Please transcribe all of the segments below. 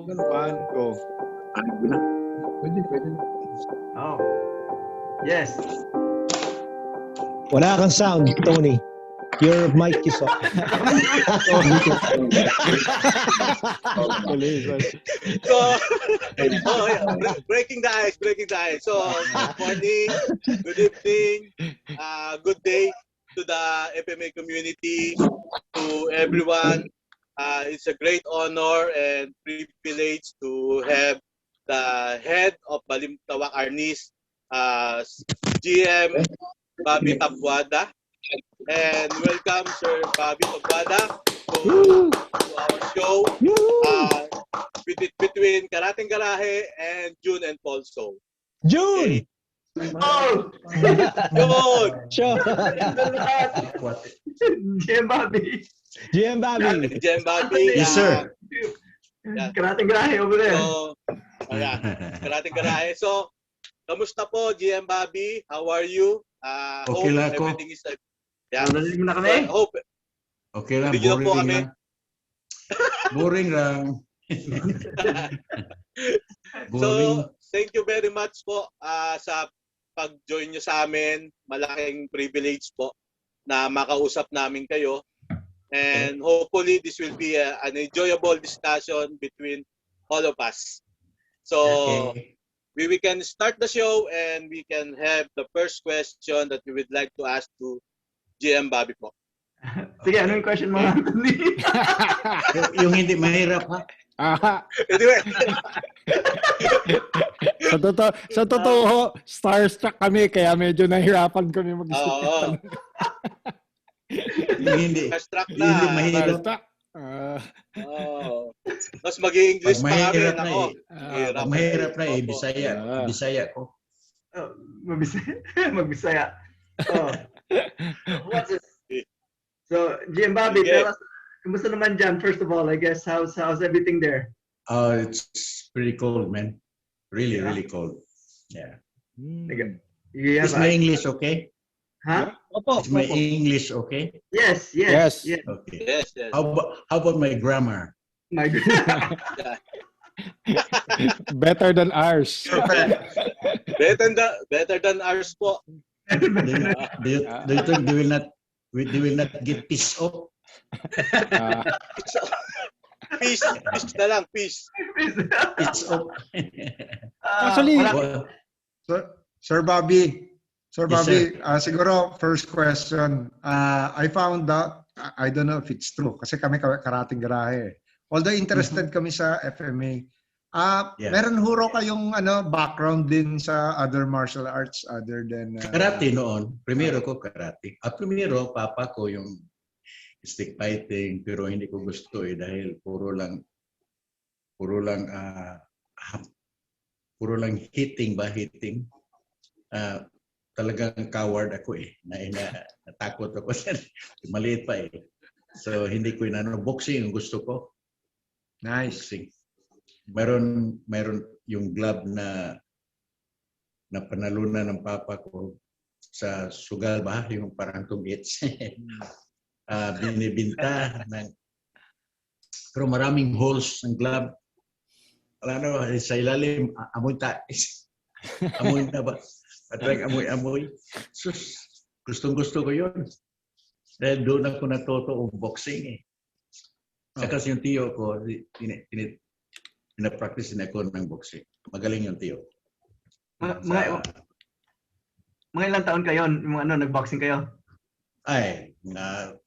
naman. Go. Pwede. Oh. Yes. Wala kang sound, Tony. Your mic is off. So, breaking the ice. So, good morning, good evening, good day to the FMA community, to everyone. It's a great honor and privilege to have the head of Balintawak Arnis, GM Bobby Taboada. And welcome, Sir Bobby Taboada, to our show between Karateng Garahe and June and Paul Show. June! Okay. Oh! June! Sure. GM Bobby. GM Bobby. GM Bobby. Yes, sir. Yeah. Karateng Garahe over there. So, Karateng Garahe. So, kamusta po, GM Bobby? How are you? Okay lang ako. Everything is yeah. Narinig mo na kami? Hope. Okay lang, Bigyan po boring kami. lang. Boring lang. So, thank you very much po sa pag-join nyo sa amin. Malaking privilege po na makausap namin kayo. And hopefully, this will be an enjoyable discussion between all of us. So, we can start the show and we can have the first question that we would like to ask to GM Bobby po. Sige, ano yung question mo, Anthony? Yung hindi mahirap, ha? Anyway, Sa totoo, starstruck kami kaya medyo nahirapan kami mag-isip. oo. Yung hindi Struck hindi na. mahirap. Starstruck. Oo. Mas mag-i-English Pag pa kami. mahirap na Ako. Pag mahirap na Opo. Bisaya. Bisaya ko. Oh, Magbisaya. Oh. What's this? So, GM Bobby, Okay. tell us, kumusta naman dyan? First of all, I guess, how's everything there? It's pretty cold, man. Really, Yeah. really cold. Yeah. You Is have my English okay? Huh? Opo. Is my English okay? Yes. Yes. Okay. Yes. How about my grammar? My Better than ours. Better than ours po. Do you think they will not get pissed off? Peace na lang, peace. Pissed off. Actually, Sir Bobby, Yes, siguro first question. I found out, I don't know if it's true, kasi kami Karateng Garahe. Although interested kami sa FMA, Yeah. meron huro kayong background din sa other martial arts other than... Karate noon. Primero ko karate. Primero, papa ko yung stick fighting, pero hindi ko gusto dahil puro lang hitting. Talagang coward ako natakot ako. Maliit pa So hindi ko boxing ang gusto ko. Nice. Boxing. Meron yung glove na panalunan ng papa ko sa sugal ba yung parang tugits. Binibinta pero maraming holes ng glove. Sa ilalim amoy na ba? Patrang amoy. Sus, gustong-gusto ko yun. Dahil doon ako natuto ng boxing Saka yung tiyo ko, pinapractice din ako ng boxing. Magaling yung tiyo. mga ilang taon kayo, nag-boxing kayo?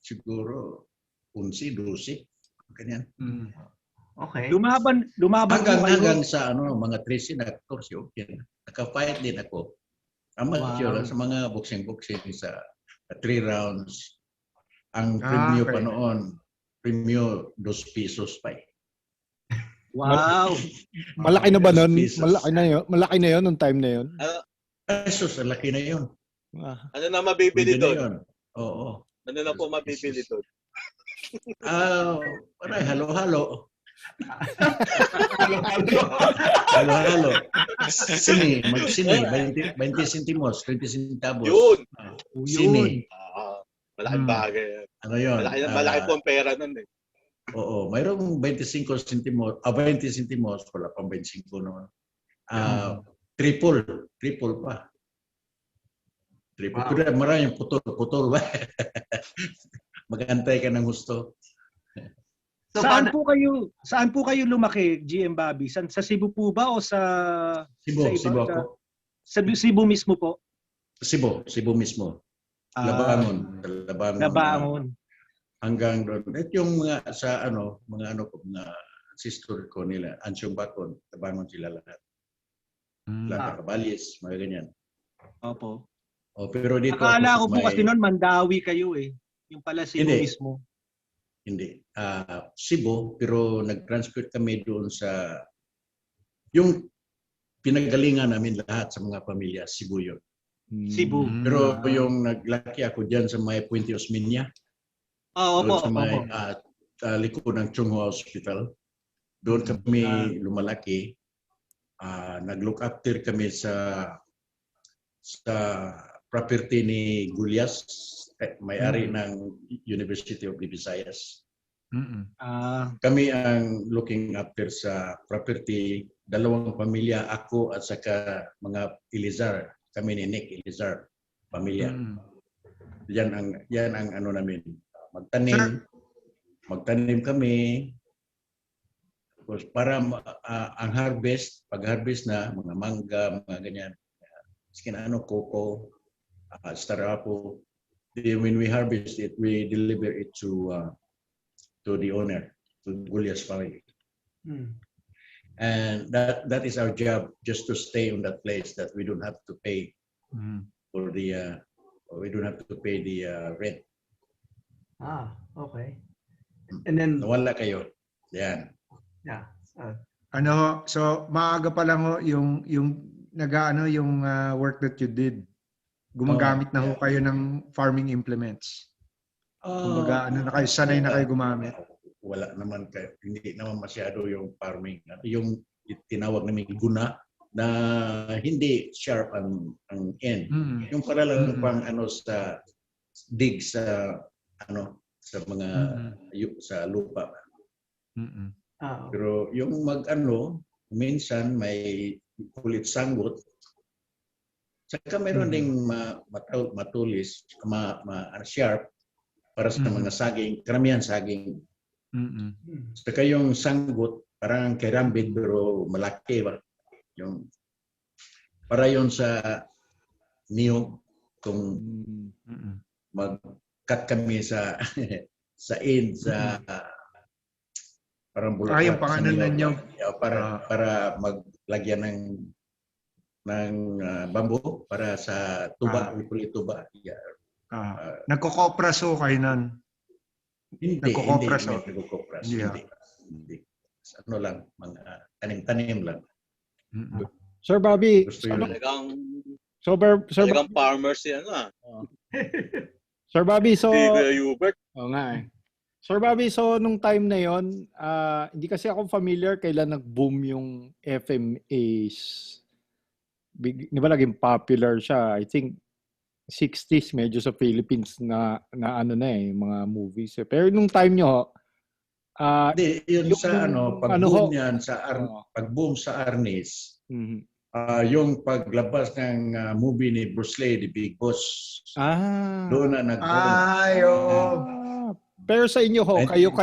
Siguro 11, 12. Ganyan. Okay. lumaban Hanggang sa mga 13 na 14, okay. Naka-fight din ako. Amateur lang sa mga boxing sa 3 rounds. Ang premyo pa noon, premyo 2 pesos pa Wow. Malaki na ba nun? Pesos. Malaki na yun nung time na yun? Pesos, laki na yun. Ano na mabibili Pwede na doon? yun. Oo. Ano na po mabibili doon? Parang halo-halo. Halo-halo. Magsini. 20 centimos, 20 centavos. Yun. Sini. Malaking bagay. Ano yun? Malaki po ang pera nun Oo, mayroong 25 centimos, 20 centimos, wala pang 25 naman. Triple pa. Triple. Wow. Pero maraming putol ba? Mag-antay ka ng gusto. So, Saan po kayo lumaki, GM Bobby? Sa Cebu po ba o sa Cebu ako. Sa Cebu mismo po? Cebu mismo. Labangon. Labangon. Hanggang doon. At yung mga mga sister ko nila, Ansyong Bakon, Labangon sila lahat. Lahat Kabalis, mga ganyan. Opo. Pero dito Akala ko po kasi noon Mandawi kayo eh. Yung pala Cebu mismo. Hindi. Cebu, pero nag-transfer kami doon sa yung pinagalingan namin lahat sa mga pamilya, Cebu yun. Cebu. Pero yung naglaki ako dyan sa may Puente Osmeña, Opo. sa may likod ng Chungho Hospital. Doon kami lumalaki. Nag-look after kami sa property ni Gulyas, may-ari ng University of the Visayas. Kami ang looking after sa property, dalawang pamilya, ako at saka mga Elizar. Kami ni Nick Elizar, pamilya. Yan ang ano namin. Magtanim kami. Tapos para ang pag-harvest na, mga mangga, mga ganyan. Coco, star apple. When we harvest it, we deliver it to the owner, to Gulyas family. And that is our job, just to stay on that place, that we don't have to pay for the rent. Okay. And then Nawala kayo. Yan. yeah. So maaga pa lang ho yung work that you did. Gumagamit na ho kayo ng farming implements. Kumbaga na kayo, sanay na kayo gumamit. Wala naman kayo, hindi naman masyado yung farming. Yung tinawag namin guna na hindi sharp ang end. Yung para lang pang sa dig sa sa mga sa lupa. Pero yung minsan may kulit sanggot. Saka mayroon ding matulis, sharp para sa mga saging, karamihan saging. Saka yung sanggot, parang kerambit pero malaki ba? Yung para yon sa niyog kung mag-cut kami sa parang bulaklak yung pangalan ng niyog. Para maglagyan ng bambu para sa tuba, tuba. Yeah. Nagko-kopras ho kayo nun. Hindi. Ano lang, mga tanim-tanim lang. Sir Bobby, Talagang farmers yan Sir Bobby, so Hubert. Sir Bobby, so nung time na yon, hindi kasi ako familiar kailan nag-boom yung FMAs. Di ba naging popular siya? I think 60s medyo sa Philippines na mga movies. Pero nung time nyo, Hindi, yun sa pag-boom yan, pag-boom sa Arnis, yung paglabas ng movie ni Bruce Lee, The Big Boss, doon na nag-boom. Pero sa inyo ho, kayo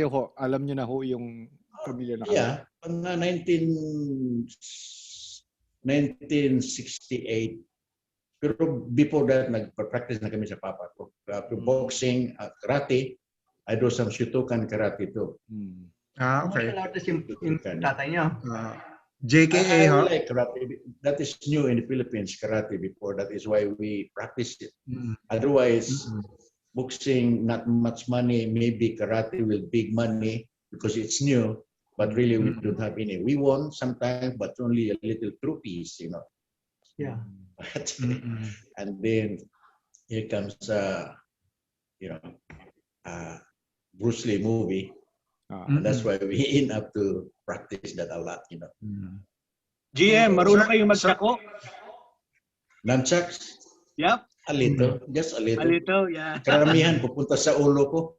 ho, alam nyo na ho yung pamilya na kayo. Yeah, pang 1968. Pero before that, nag-practice na kami sa papa ko. Boxing, karate. I do some Shotokan karate too. Okay. Martial artist yung tatay niyo. JKA I ho? like karate. That is new in the Philippines, karate before. That is why we practice it. Otherwise, boxing, not much money. Maybe karate with big money because it's new. But really, we don't have any. We won sometimes, but only a little trophies, Yeah. And then here comes, Bruce Lee movie. And that's why we end up to practice that a lot, GM, marunong kayong magtsako? Nunchucks? Yep. A little. Just a little. A little, yeah. Karamihan pupunta sa ulo ko.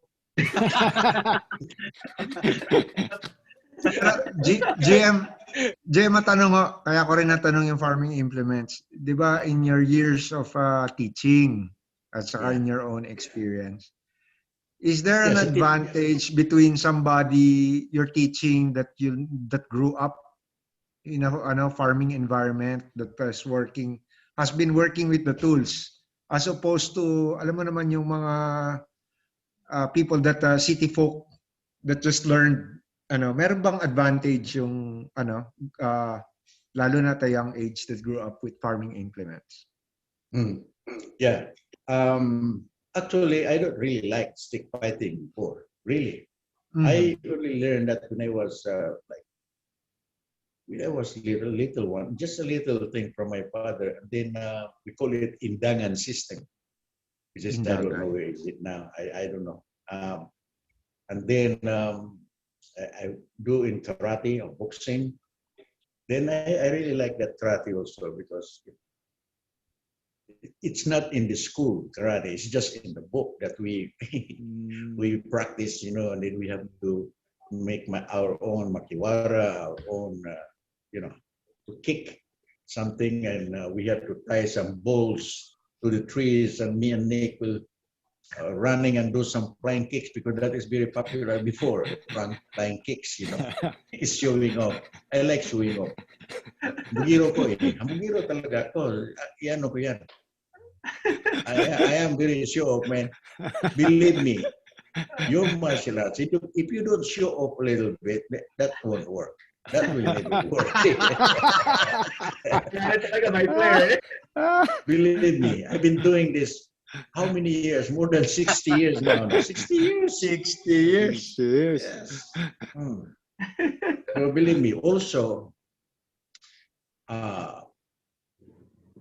GM, matanong ko, kaya ko rin natanong yung farming implements. Di ba in your years of teaching at saka in your own experience, is there an Yes, it is. advantage between somebody you're teaching that grew up in a farming environment that has been working with the tools as opposed to, alam mo naman yung mga people that city folk that just learned, meron bang advantage yung lalo na at a young age that grew up with farming implements? Yeah. Actually, I don't really like stick fighting before. Really, I only learned that when I was when I was little one, just a little thing from my father. And then we call it indangan system, which is I don't know where is it now. I don't know. And then I do in karate or boxing. Then I really like that karate also because it's not in the school karate. It's just in the book that we we practice, and then we have to make our own makiwara, our own, to kick something, and we have to tie some balls to the trees, and me and Nick will running and do some flying kicks because that is very popular before. Flying kicks, It's showing off. I like showing off. Bugiro ko eh. Bugiro talaga ako. Yan ko yan. I am very show off, man. Believe me, your martial arts, if you don't show off a little bit, that won't work. That will never work. My player. Believe me, I've been doing this how many years? More than 60 years now. 60 years. 60 years. Yes. So believe me, also,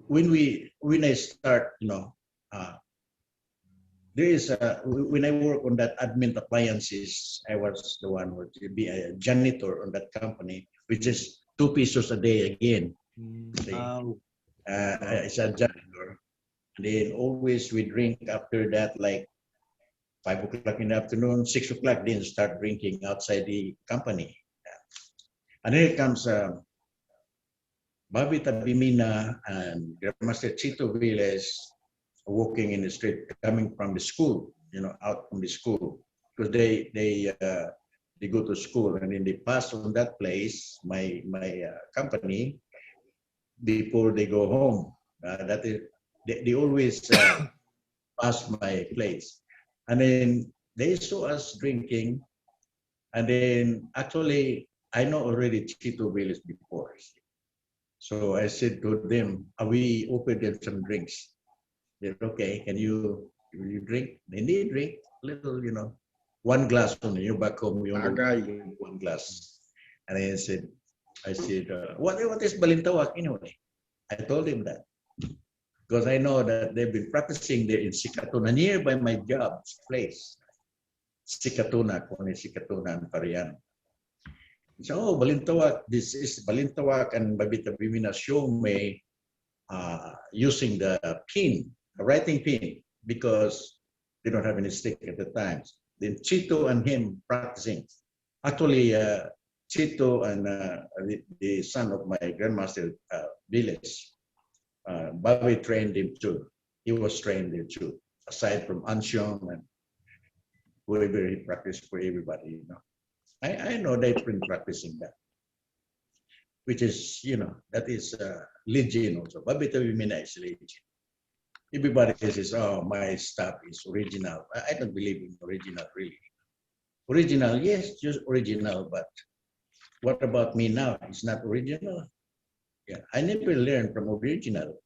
when I start, there is when I work on that admin appliances, I was the one who would be a janitor on that company, which is 2 pesos a day again. It's a janitor. Then always we drink after that, like 5 o'clock in the afternoon, 6 o'clock, then start drinking outside the company. And then it comes Bobby Tabimina and Grandmaster Chito Viles walking in the street, coming from the school, out from the school, because they go to school, and then they pass on that place, my company, before they go home. That is. They always pass my place. And then they saw us drinking. And then actually, I know already Chito Villas before. So I said to them, we opened them some drinks. They said, okay, will you drink? They need drink, little, 1 glass only. You back home, we only drink 1 glass. And I said, what is Balintawak anyway? I told him that. Because I know that they've been practicing there in Sikatuna, nearby my job's place. Sikatuna, Kone Sikatuna and Parian. So, Balintawak, this is Balintawak and Babita Bimina show me using the writing pin, because they don't have any stick at the time. Then Chito and him practicing. Actually, Chito and the son of my grandmaster, Viles, Bobby trained him too. He was trained there too. Aside from Anshong and whoever he practiced for everybody, I know they've been practicing that, which is, that is legend also. Bobby Tawimina is legend. Everybody says, oh, my stuff is original. I don't believe in original, really. Original, yes, just original, but what about me now? It's not original. Yeah, I never learned from original.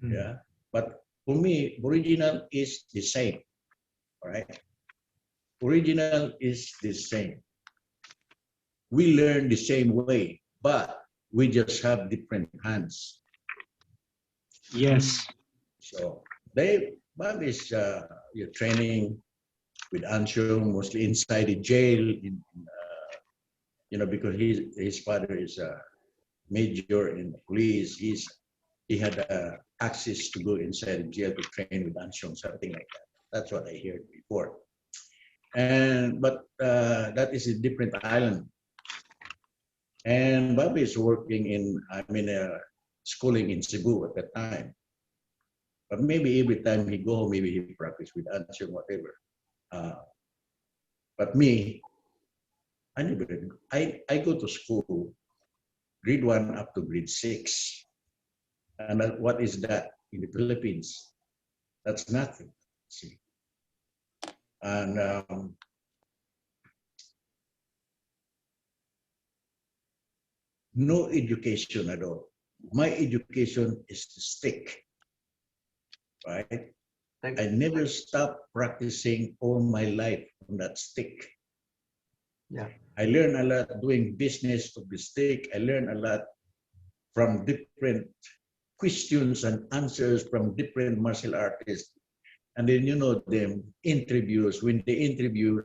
Yeah, but for me, original is the same. All right, original is the same. We learn the same way, but we just have different hands. Yes. So Bob is training with Ansho, mostly inside the jail, because his father is a major in the police. He had access to go inside the jail to train with Ansho, something like that. That's what I heard before. But that is a different island. And Bobby is working schooling in Cebu at that time. But maybe every time he go home, maybe he practice with answer whatever. But me, I go to school, grade 1 up to grade 6. And what is that in the Philippines? That's nothing. See, and no education at all. My education is to stick, right? I never stopped practicing all my life on that stick. Yeah. I learned a lot doing business of the stick. I learned a lot from different questions and answers from different martial artists. And then them interviews. When they interview,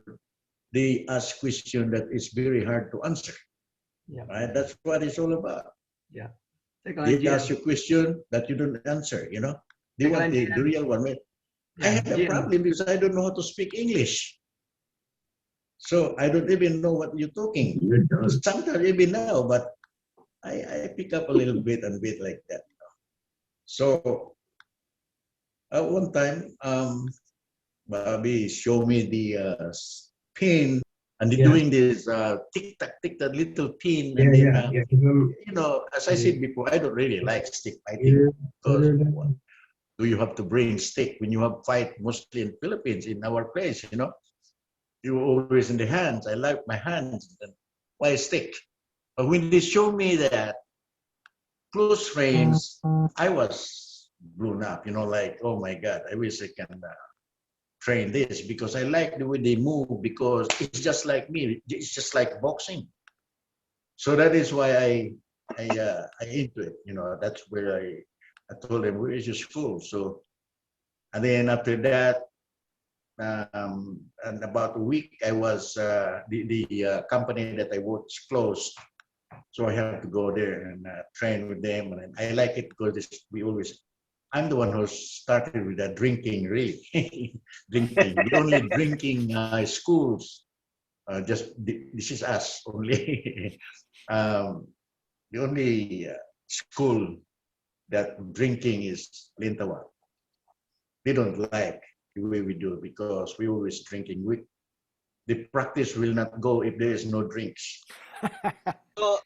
they ask questions that is very hard to answer. Yeah. Right? That's what it's all about. Yeah. They ask you a question that you don't answer. They want the real one. I had a problem because I don't know how to speak English. So I don't even know what you're talking. Sometimes even now, but I pick up a little bit and bit like that. So at one time, Bobby showed me the pin, and they're doing this tick tack, little pin. And then, as I said before, I don't really like stick fighting because do you have to bring stick when you have fight mostly in Philippines in our place? You always in the hands. I like my hands. Why stick? But when they show me that close range, I was blown up. Like, oh my God, I wish I can train this because I like the way they move because it's just like me. It's just like boxing. So that is why I into it. That's where I told them, where is your school? So, and then after that, and about a week, I was the company that I worked closed, so I have to go there and train with them, and I like it because I'm the one who started with that drinking, really, drinking. We only drinking schools. This is us only. The only school that drinking is Balintawak. They don't like the way we do because we always drinking. The practice will not go if there is no drinks. So,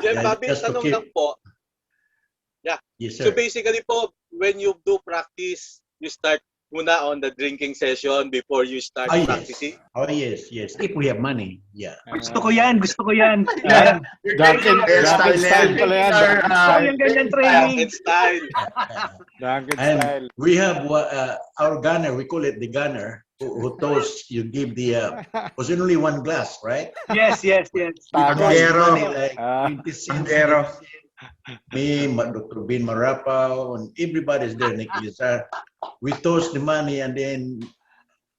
Jem Bobby, just to tanong keep- lang po. Yeah. Yes, So sir. basically po, when you do practice, you start muna on the drinking session before you start Yes. practicing. Oh, yes. If we have money, yeah. Gusto ko yan. Jack and style pala yan. Gusto ko yung ganyan training. And style. Jack and And style. we have our gunner, we call it the gunner, who toast, you give the, was it only one glass, right? Yes. Pagero. Like Ah. 20 cents. Pagero. Me, Dr. Bin Marapao, and everybody's there, Nick Lizar. We toast the money, and then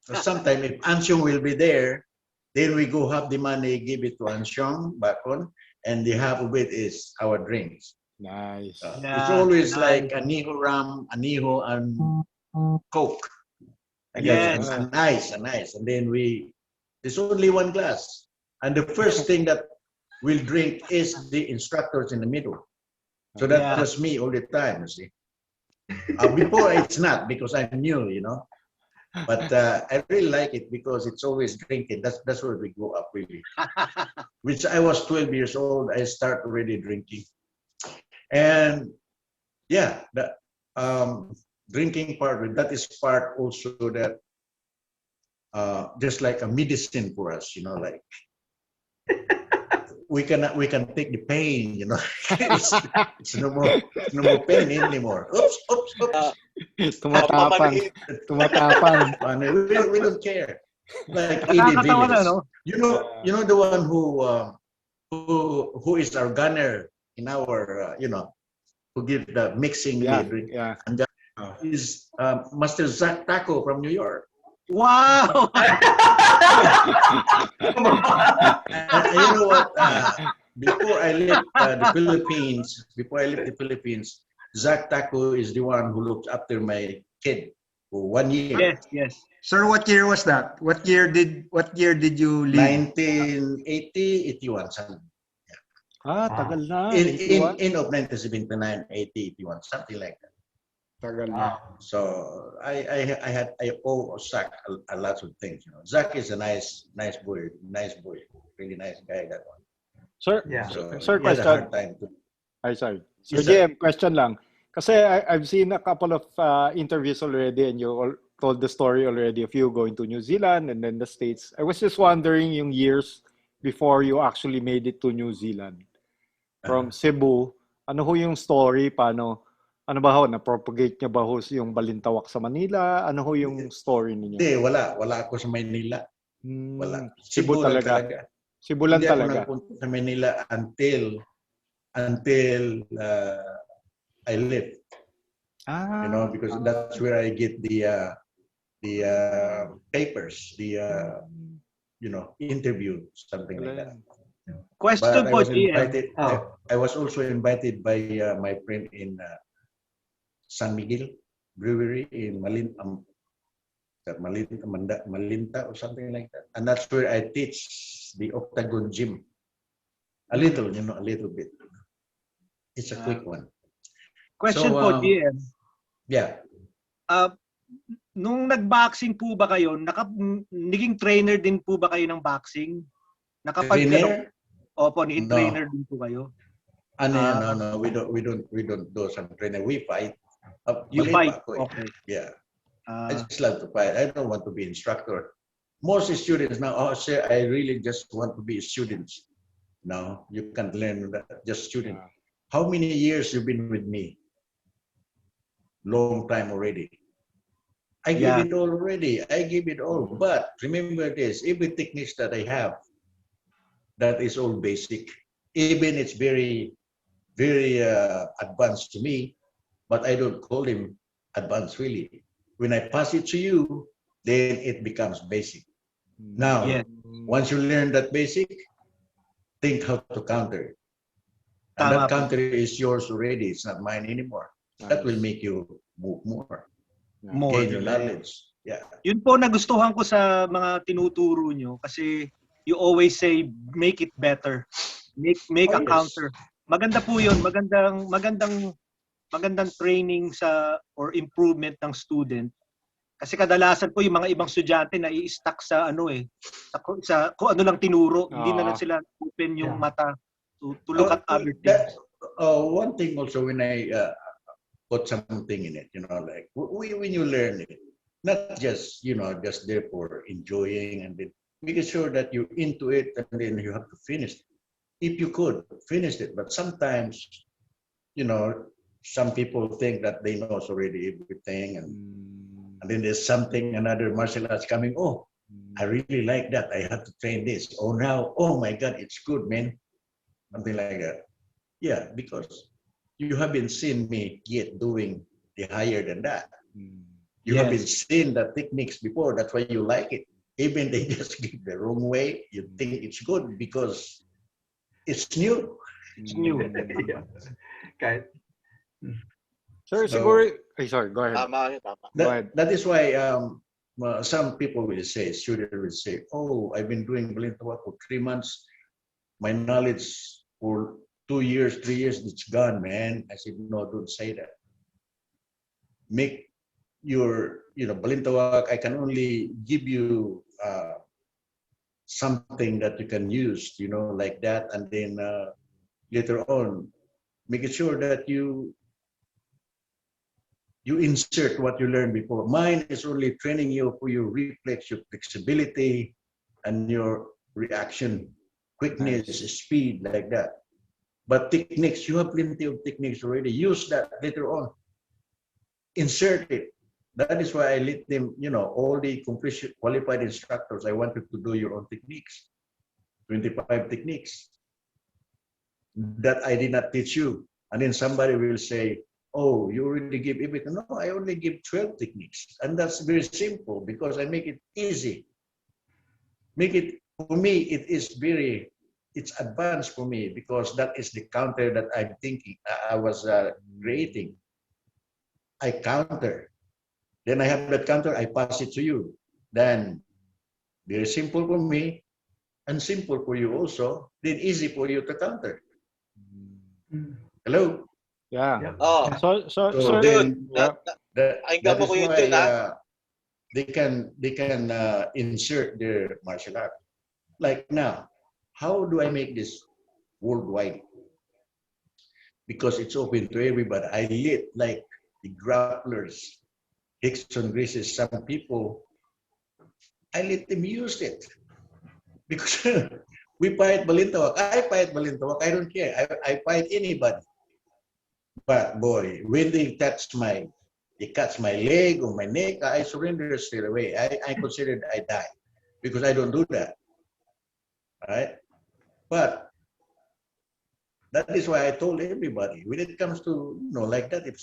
sometime if Ansyong will be there, then we go have the money, give it to Ansyong back on, and the half of it is our drinks. Nice. It's always like aniho ram, aniho, and Coke. Yes. And ice. And then there's only one glass. And the first thing that we'll drink is the instructors in the middle. So that was me all the time, you see. Before it's not because I'm new, But I really like it because it's always drinking. That's where we grew up, really. Which I was 12 years old, I start already drinking. And yeah, the drinking part, that is part also that just like a medicine for us, like we can take the pain, it's no more pain anymore. Oops. Tumatapang. We don't care. Like Nakakatawa na, no? you know the one who is our gunner in our who give the mixing the drink. Yeah. And is Master Zach Taco from New York. Wow! And you know what? Before I left the Philippines, Zach Taco is the one who looked after my kid for 1 year. Yes. Sir, what year was that? What year did you leave? 1980, 81, something. Tagal na. In 81. in of 1979, 80, 81, something like that. Tagal na. So I owe Zach a lot of things. You know, Zach is a nice boy, really nice guy. That one. Sir, Yeah. So sir, he had a question. hard time to. Ay, sorry. Sir Yes, sir. JM, question lang. Kasi I've seen a couple of interviews already and you told the story already of you going to New Zealand and then the States. I was just wondering yung years before you actually made it to New Zealand. From Cebu, ano ho yung story? Ano ba ho? Na-propagate niya ba ho yung Balintawak sa Manila? Ano ho yung story ninyo? Hindi, wala ako sa Maynila. Wala. Cebu lang talaga. Cebu lang Hindi ako talaga. nagpunta sa Manila until I left. You know, because that's where I get the papers, you know, interview, something like that. Question But I po, was GM. invited. I was also invited by my friend in San Miguel Brewery in Malinta or something like that, and that's where I teach the Octagon Gym. A little, you know, a little bit. It's a quick one. Question So, po, GM. Yeah. Nung nag-boxing po ba kayo, naging trainer din po ba kayo ng boxing? Trainer? Opo, No. trainer din po kayo. No. We don't do some trainer. We fight. You fight. Ako, Okay. Yeah. I just love to fight. I don't want to be instructor. Most students now, sir, I really just want to be students. No, you can't learn that. Just student. How many years you've been with me? Long time already. I give it all already. I give it all. But remember this, every techniques that I have, that is all basic. Even it's very, very advanced to me, but I don't call them advanced really. When I pass it to you, then it becomes basic. Now, once you learn that basic, think how to counter. And that counter is yours already. It's not mine anymore. That will make you move more. Gain your knowledge. Yeah. Yun po nagustuhan ko sa mga tinuturo nyo kasi you always say make it better. Make a counter. Maganda po 'yun. Magandang training sa or improvement ng student. Kasi kadalasan po yung mga ibang estudyante na i-stuck sa sa kung ano lang tinuro, hindi na lang sila open yung mata to look at other things. One thing also when I put something in it, you know, like when you learn it, not just, you know, just there for enjoying and then making sure that you're into it and then you have to finish it. If you could finish it, but sometimes, you know, some people think that they know already everything and then there's something, another martial arts coming, oh, I really like that. I have to train this. Oh, now, oh my God, it's good, man. Something like that. Yeah, because you haven't seen me yet doing the higher than that. You haven't seen the techniques before. That's why you like it. Even they just give the wrong way, you think it's good because it's new. It's new. Yeah. Okay. Sir, So, siguro, sorry, go ahead. Tama. Go ahead. That is why some people will say, students will say, oh, I've been doing Balintawak for 3 months. My knowledge for 2 years, 3 years, it's gone, man. I said, no, don't say that. Make your, you know, Balintawak, I can only give you something that you can use, you know, like that. And then later on, make sure that you insert what you learned before. Mine is only training you for your reflex, your flexibility, and your reaction, quickness, speed, like that. But techniques, you have plenty of techniques already. Use that later on. Insert it. That is why I let them, you know, all the qualified instructors, I wanted to do your own techniques, 25 techniques that I did not teach you. And then somebody will say, oh, you already give everything. No, I only give 12 techniques. And that's very simple because I make it easy. Make it, for me, it's advanced for me because that is the counter that I'm thinking. I was creating. I counter. Then I have that counter, I pass it to you. then very simple for me and simple for you also, then easy for you to counter. Hello? Yeah. Oh, So, So sir, then yeah. that mo is ko yun why dun, ha? they can insert their martial art. Like now, how do I make this worldwide? Because it's open to everybody. I lit like the grapplers, Hickson Graces, some people, I let them use it. Because we fight Balintawak. I fight Balintawak. I don't care. I fight anybody. But boy, when they catch my leg or my neck, I surrender straight away. I consider I die because I don't do that. All right? But that is why I told everybody when it comes to like that, if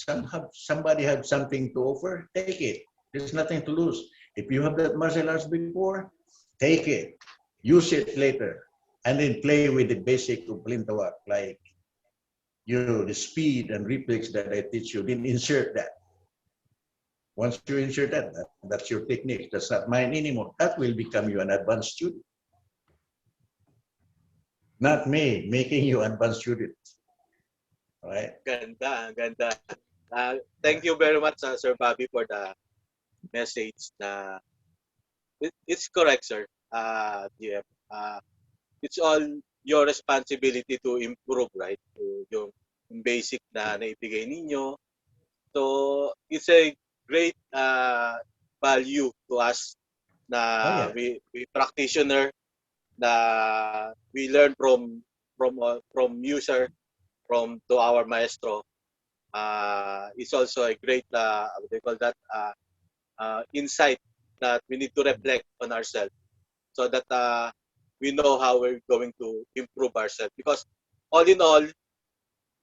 somebody have something to offer, take it. There's nothing to lose. If you have that martial arts before, take it, use it later, and then play with the basic of Balintawak, like the speed and reflex that I teach you. Then insert that. Once you insert that, that's your technique. That's not mine anymore. That will become you an advanced student. Not me making you advanced student. All right? Ganda, ganda. Thank you very much, Sir Bobby, for the message. It's correct, sir. GM. It's all your responsibility to improve, right? Yung basic na naibigay ninyo. So, it's a great value to us na we practitioner na we learn from user to our maestro. It's also a great what do you call that insight that we need to reflect on ourselves so that we know how we're going to improve ourselves, because all in all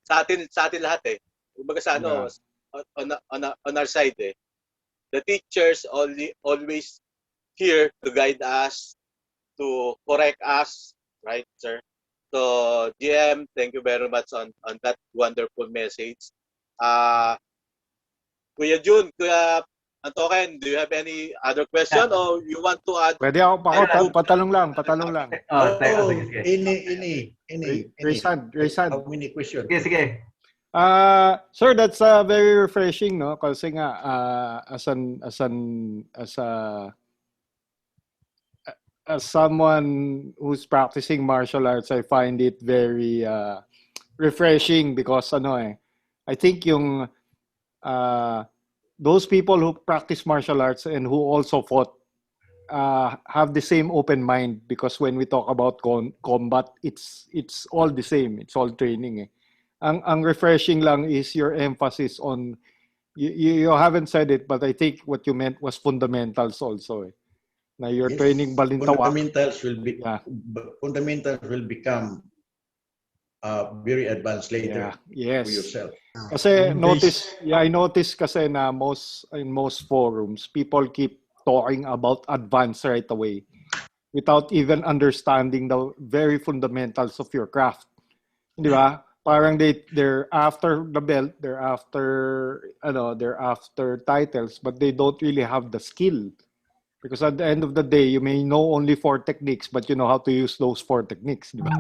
sa atin lahat kumbaga sa on our side the teachers always here to guide us, to correct us, right, sir? So, GM, thank you very much on that wonderful message. Kuya Jun, Kuya Antoken, do you have any other question or you want to add? Pwede ako patalong lang. Sige. Any. Raise hand. How many questions? Sige. Sir, that's very refreshing, no? Kasi nga as someone who's practicing martial arts, I find it very refreshing because I think yung those people who practice martial arts and who also fought have the same open mind, because when we talk about combat, it's all the same. It's all training. Ang refreshing lang is your emphasis on you haven't said it, but I think what you meant was fundamentals also. Now you're training Balintawak. Fundamentals will become very advanced later for yourself. Kasi I notice kasi na in most forums, people keep talking about advanced right away without even understanding the very fundamentals of your craft. Di ba? Parang they're after the belt, they're after titles, but they don't really have the skill. Because at the end of the day, you may know only 4 techniques, but you know how to use those 4 techniques, di ba?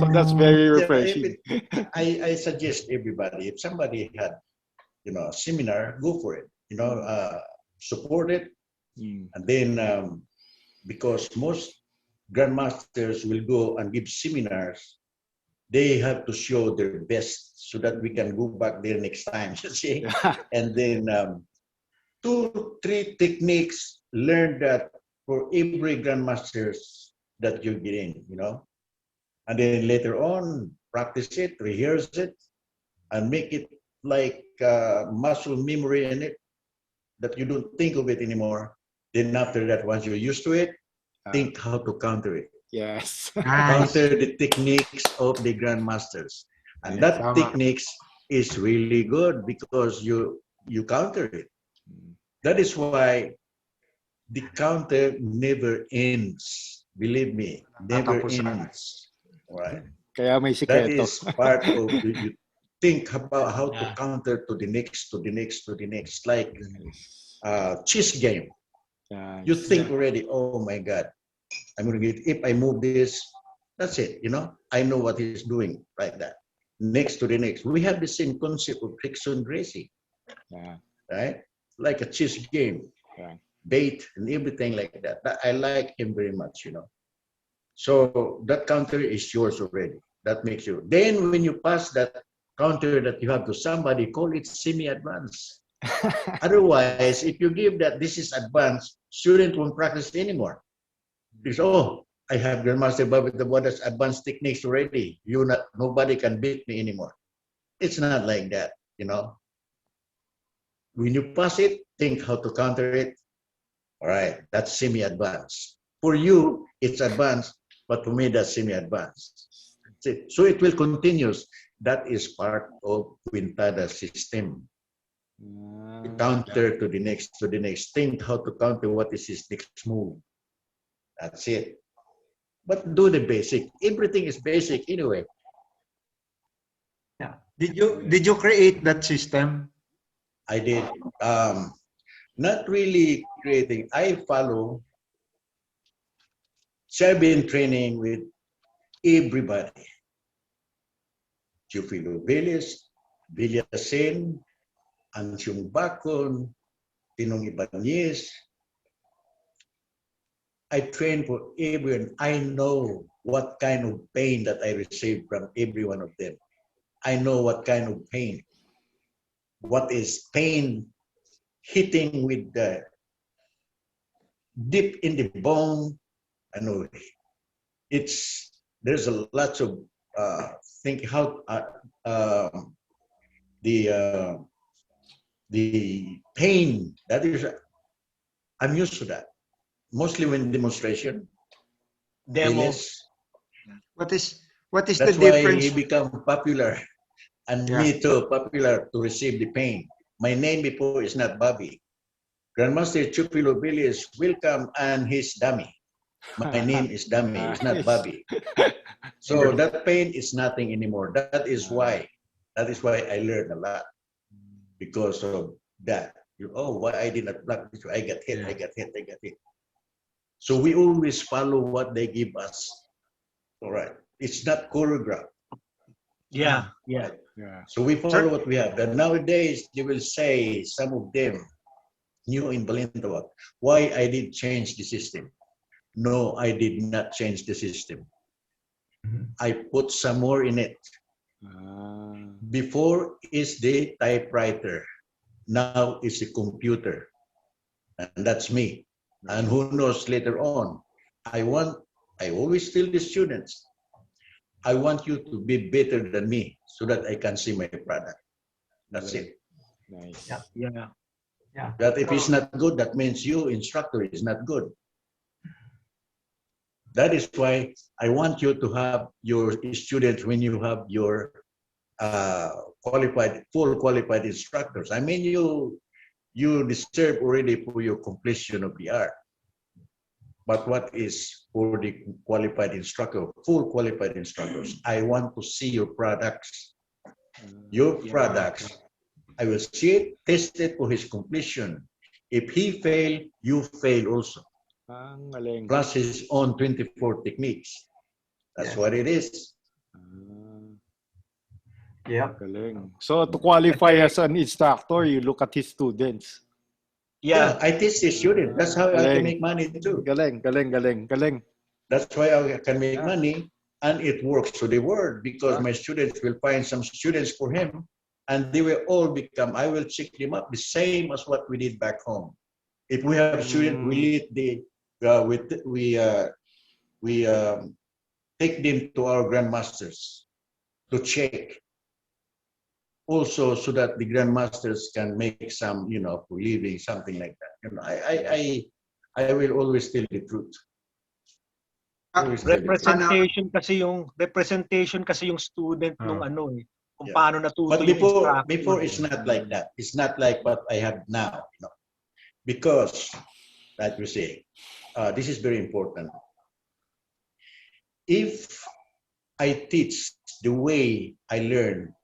So that's very refreshing. I suggest everybody, if somebody had, a seminar, go for it. Support it, and then because most grandmasters will go and give seminars, they have to show their best so that we can go back there next time. You see, and then 2-3 techniques learn that for every grandmasters that you get in, and then later on practice it, rehearse it, and make it like muscle memory in it, that you don't think of it anymore. Then after that, once you're used to it, think how to counter it. Yes. Counter the techniques of the grandmasters, and that techniques is really good because you counter it. That is why the counter never ends. Believe me, never ends. Right. Kaya may sikreto. That is part of you think about how to counter to the next, like chess game. You think already, oh my God, I'm going to get, if I move this, that's it, you know, I know what he's doing like that. Next to the next. We have the same concept of friction racing, right? Like a chess game, bait and everything like that. I like him very much, you know. So that counter is yours already. That makes you. Then when you pass that counter that you have to somebody, call it semi-advanced. Otherwise, if you give that this is advanced, student won't practice anymore. Because, oh, I have Grandmaster Bobby Taboada's advanced techniques already. Nobody can beat me anymore. It's not like that, you know. When you pass it, think how to counter it. All right, that's semi-advanced. For you, it's advanced, but for me, that's semi-advanced. So it will continue. That is part of Quintada system. Counter to the next. Think how to counter what is his next move. That's it. But do the basic. Everything is basic anyway. Yeah. Did you create that system? I did. Not really creating. I follow. So I've been training with everybody. Chufilo Velis, Villasen, Ansyong Bacon, Tinong Ibanez. I train for everyone. I know what kind of pain that I receive from every one of them. I know what kind of pain. What is pain hitting with the deep in the bone? I know there's a lot of think how the pain that is. I'm used to that. Mostly when demonstration, Demos. What is the that's why difference? he become popular, and me too, popular to receive the pain. My name before is not Bobby. Grandmaster Chupilo Billy is welcome and his dummy. My name is dummy, it's not Bobby. So that pain is nothing anymore. That is why I learned a lot because of that. Why I did not block this? I got hit. So we always follow what they give us. All right. It's not choreographed. Yeah. So we follow what we have. And nowadays, they will say, some of them, new in Balintawak, why I did change the system. No, I did not change the system. I put some more in it. Before is the typewriter. Now is the computer. And that's me. And who knows later on. I always tell the students, I want you to be better than me so that I can see my product. That's it. Nice. Yeah. That if it's not good, that means you, instructor, is not good. That is why I want you to have your students when you have your full qualified instructors. I mean, you deserve already for your completion of the art. But what is for the qualified instructor, full qualified instructors? I want to see your products. Your products. I will see it, test it for his completion. If he fail, you fail also. Plus his own 24 techniques. That's what it is. Yeah. Galing. So to qualify as an instructor, you look at his students. Yeah, I teach the student. That's how I can make money too. Galing. That's why I can make money, and it works to the world because my students will find some students for him, and they will all become. I will check them up the same as what we did back home. If we have students, we take them to our grandmasters to check. Also, so that the grandmasters can make some, for living, something like that. I will always tell the truth. Representation kasi yung student nung kung paano natuto But yung before it's not like that. It's not like what I have now. Because, like we say, this is very important. If I teach the way I learned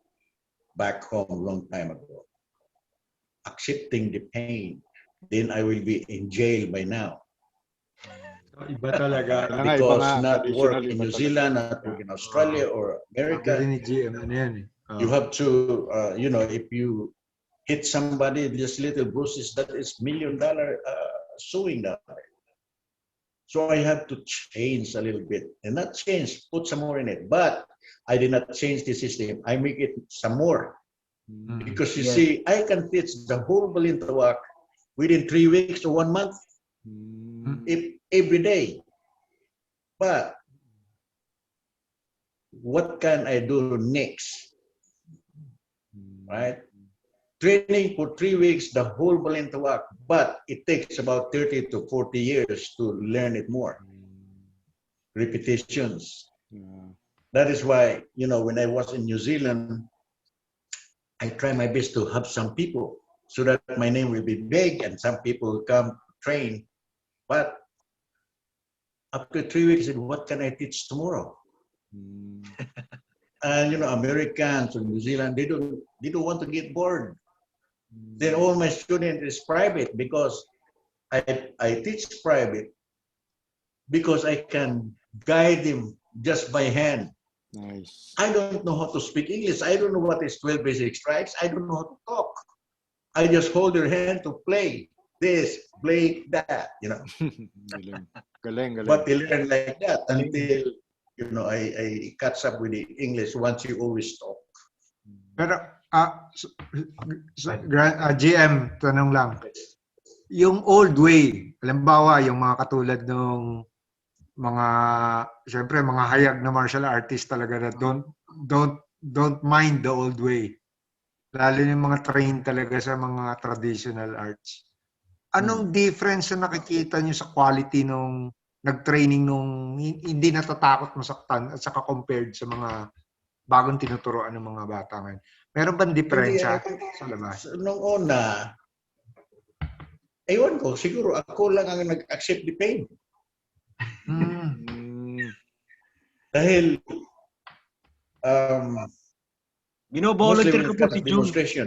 back home a long time ago, accepting the pain, then I will be in jail by now. Iba talaga. Kailangan iba Because nga, not work traditional in iba New talaga. Zealand, not work in Australia or Sabi America, rin ni GM, ano yan eh. you have to, if you hit somebody, just little bruises, that is $1 million suing down there. So I had to change a little bit, and not change, put some more in it. But I did not change the system. I make it some more. Because you see, I can teach the whole Balintawak within 3 weeks to 1 month, every day. But what can I do next? Right? Training for 3 weeks, the whole Balintawak, but it takes about 30 to 40 years to learn it more. Repetitions. That is why, when I was in New Zealand, I try my best to have some people so that my name will be big and some people will come train. But after 3 weeks, what can I teach tomorrow? And Americans or New Zealand, they don't want to get bored. Then all my students is private because I teach private because I can guide them just by hand. Nice. I don't know how to speak English. I don't know what is 12 basic strikes. I don't know how to talk. I just hold their hand to play this, play that, Galing. Galing. But they learn like that until, I catch up with the English once you always talk. Pero, GM, tanong lang. Yung old way, halimbawa, yung mga katulad nung syempre, mga hayag na martial artists talaga na don't mind the old way. Lalo yung mga trained talaga sa mga traditional arts. Anong difference na nakikita nyo sa quality nung nag-training nung hindi natatakot masaktan at saka compared sa mga bagong tinuturoan ng mga bata ngayon? Meron bang diferensya sa labas? Nung una, ewan ko, siguro ako lang ang nag-accept the pain. Dahil bino-volunteer ko po si June. demonstration.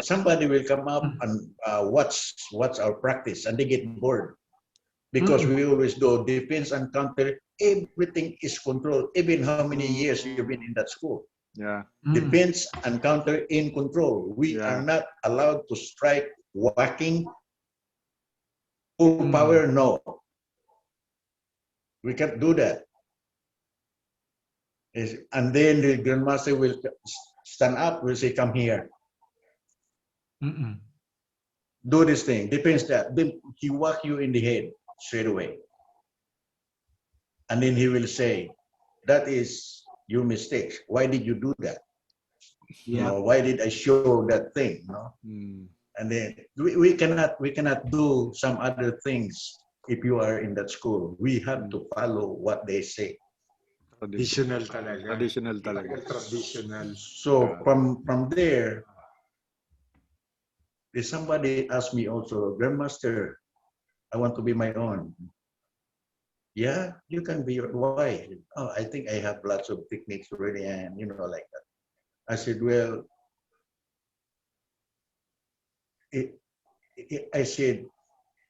Somebody will come up and watch our practice and they get bored. Because we always do defense and counter, everything is controlled, even how many years you've been in that school. Yeah. Defense and counter in control. We are not allowed to strike whacking, full power, no. We can't do that. And then the grandmaster will stand up, will say, come here. Do this thing, defense that. Then he whack you in the head straight away. And then he will say, that is your mistake. Why did you do that? Why did I show that thing? And then we cannot do some other things if you are in that school. We have to follow what they say. Traditional talaga. Traditional talaga. Traditional. So from there, if somebody asked me also, Grandmaster, I want to be my own. Yeah, you can be your. Why? Oh, I think I have lots of techniques already, and like that. I said, well, I said,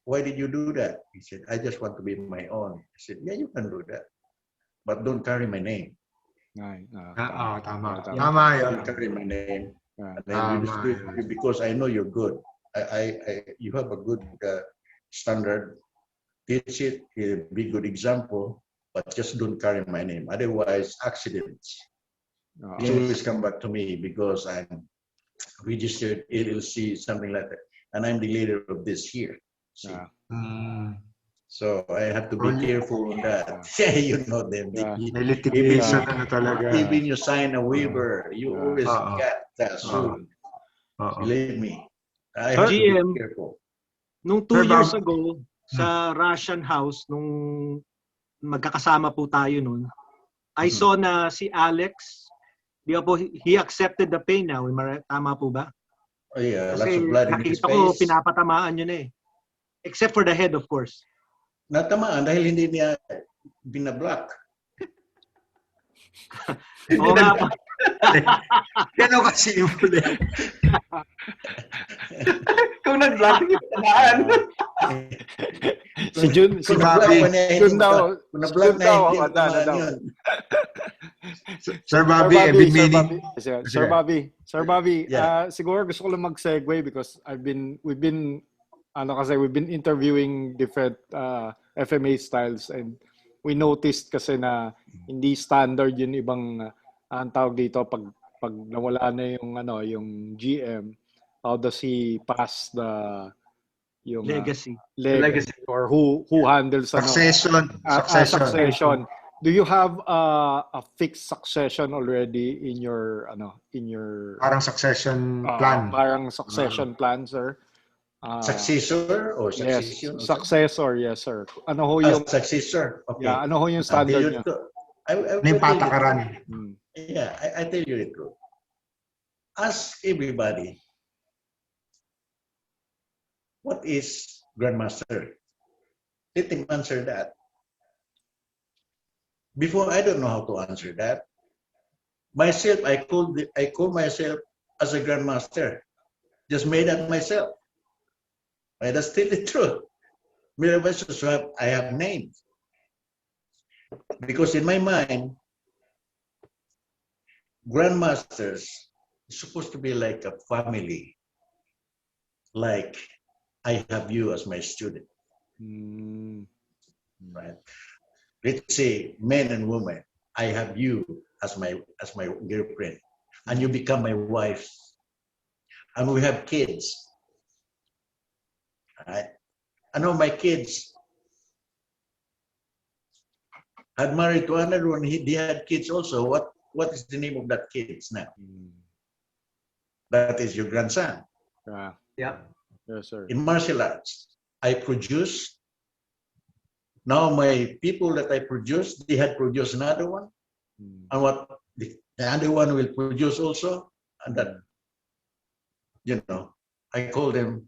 why did you do that? He said, I just want to be my own. I said, yeah, you can do that, but don't carry my name. Tama. Tama Don't yun. carry my name. And then you just do it because I know you're good. You have a good standard. Teach it, be good example, but just don't carry my name. Otherwise, accidents. It always come back to me because I'm registered LLC, something like that, and I'm the leader of this here. So I have to be careful on that. You know them. May litigation na talaga. Even you sign a waiver, you always get that soon. Believe me. I have to be careful. Nung 2 years ago, sa Russian house, nung magkakasama po tayo nun, I saw na si Alex, he accepted the pain now. Tama po ba? Oh yeah, kasi lots of blood in his nakita ko, face. pinapatamaan yun eh. Except for the head, of course. Natamaan dahil hindi niya binablock. Oo nga po. Gano'n kasi yung kung nag-vlog, hindi ko tamaan. Si Jun, si Kung Jun na-vlog daw, pa niya, Jun daw, kung na-vlog Jun na, daw, hindi mo ano tamaan daw. yun. Sir Bobby, I've been meaning. Sir Bobby, Yeah. siguro gusto ko lang mag-segue because we've been interviewing different FMA styles, and we noticed kasi na hindi standard yung ibang ang tawag dito pag nawala na yung GM, how does he pass yung Legacy. legacy, or who handles Succession. succession. Do you have a fixed succession already in your Parang succession plan. parang succession plan, sir? Successor or Yes, succession? successor, yes, sir. Ano ho yung Successor. Okay. ano ho yung standard niya? I Ano yung patakaran? Yeah, I tell you the truth. Ask everybody, what is Grandmaster? Let him answer that. Before, I don't know how to answer that. Myself, I call myself as a Grandmaster. Just made up myself. Right? That's still the truth. I have names. Because in my mind, Grandmasters is supposed to be like a family. Like I have you as my student. Right? Let's say men and women, I have you as my girlfriend, and you become my wife, and we have kids. Right? I know my kids had married to another one. They had kids also. What is the name of that kids now? That is your grandson. Yeah. Yes, sir. In martial arts, I produce. Now my people that I produce, they had produced another one, and what the other one will produce also, and that, I call them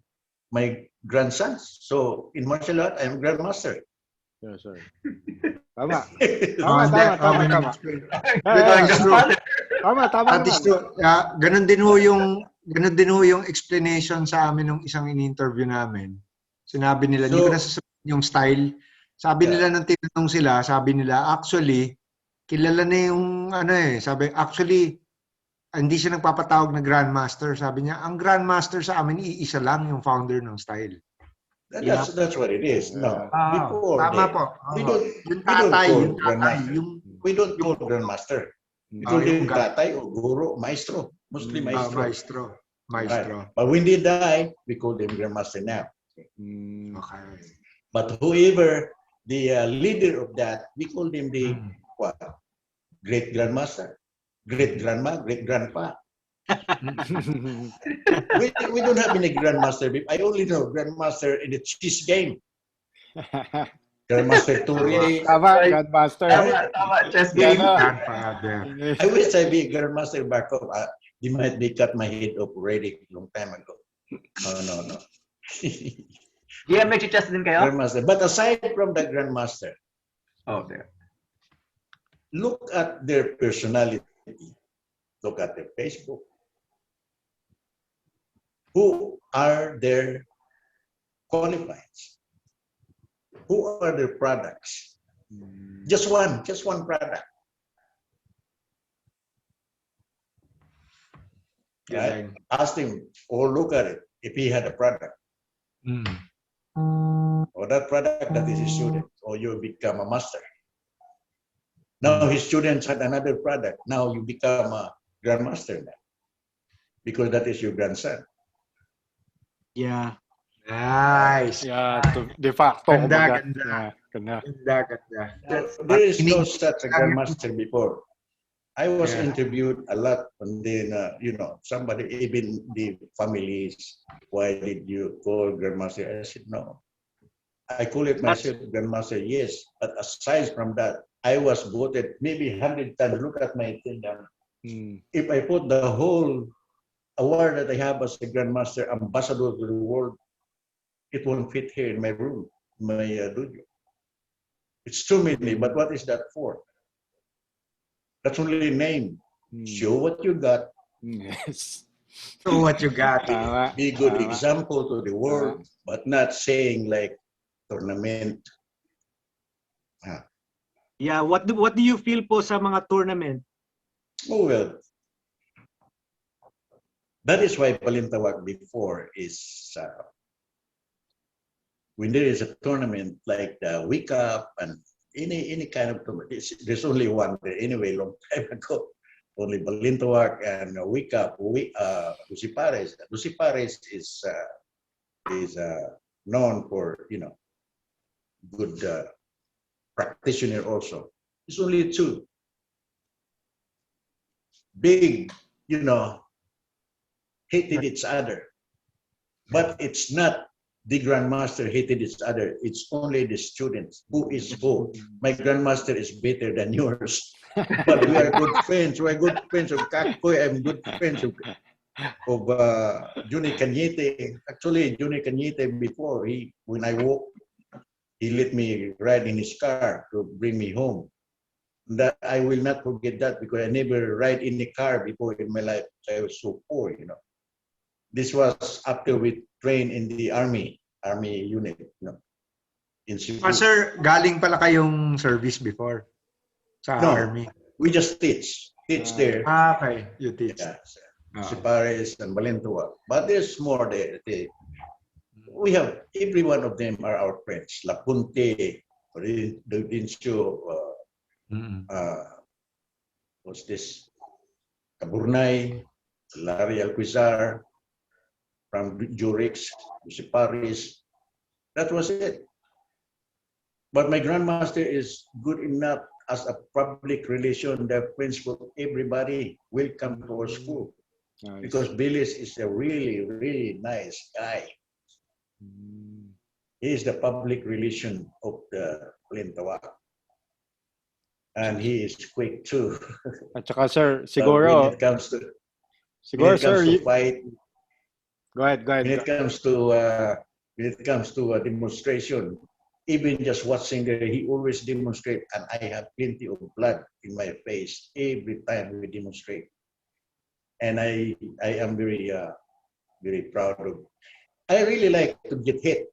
my grandsons. So in martial art, I'm grandmaster. Yes, sir. Tama. Tama. At least, ganun din ho yung explanation sa amin ng isang in-interview namin. Sinabi nila, hindi ko nasasabihin yung style. Sabi nila nang tinanong sila, sabi nila, actually, kilala na yung sabi, actually, hindi siya nagpapatawag na grandmaster. Sabi niya, ang grandmaster sa amin, iisa lang yung founder ng style. That's what it is. No, before tama po. We don't call grandmaster. We call him tatay or guro, maestro, mostly maestro. Maestro. Right. But when they die, we call them grandmaster now. Okay. But whoever the leader of that, we call them the great grandmaster, great grandma, great grandpa. we don't have any grandmaster. I only know grandmaster in the chess game. Grandmaster Turi. Grandmaster. Tama, chess game. I wish I be grandmaster back up. They might be cut my head off already long time ago. No. GM, nag-chess din kayo? Grandmaster. But aside from the grandmaster, Okay. look at their personality. Look at their Facebook. Who are their qualifieds? Who are their products? Just one product. Right? Ask him or look at it if he had a product. Or that product that is his student, or you become a master. Now his students had another product. Now you become a grandmaster now. Because that is your grandson. Yeah. Nice. Yeah, de facto. Ganda. There is no such a grandmaster before. I was interviewed a lot, and then somebody, even the families, why did you call grandmaster? I said no. I call it myself grandmaster, yes. But aside from that, I was voted maybe 100 times. Look at my thing down. If I put the whole award that I have as a grandmaster, ambassador to the world, it won't fit here in my room, my dojo. It's too many, but what is that for? That's only a name. Show what you got. Yes. So what you got? Tama. Be good Tama. example to the world, but not saying like tournament. Yeah, what do you feel po sa mga tournament? Oh well, that is why Balintawak before is when there is a tournament like the Week Up and any kind of tournament. There's only one there anyway. Long time ago, only Balintawak and Week Up. Lucipares. Lucipares is known for good practitioner also. It's only two big, hated each other, but it's not the grandmaster hated each other. It's only the students who is who. My grandmaster is better than yours, but we are good friends. We are good friends of Kakkoy. I'm good friends of Juni Cañete. Actually, Juni Cañete before when I walk, he let me ride in his car to bring me home. That I will not forget that because I never ride in a car before in my life. I was so poor, This was after we trained in the army unit, in Cebu. Sir, galing pala kayong service before sa No. army. We just teach there. Okay. You teach. Yeah, Sipares and Balintawak. But there's more there. We have, every one of them are our friends. Lapunte, Dincio, what's this? Kaburnay, Larry Alquizar, from Jurix, Sipares. That was it. But my grandmaster is good enough as a public relation, the friends for everybody will come to our school. Nice. Because Billis is a really, really nice guy. He is the public relation of the Balintawak. And he is quick too. At saka sir, siguro, when it comes to fight, go ahead. When it comes to a demonstration, even just watching there, he always demonstrate, and I have plenty of blood in my face every time we demonstrate. And I am very proud of. I really like to get hit.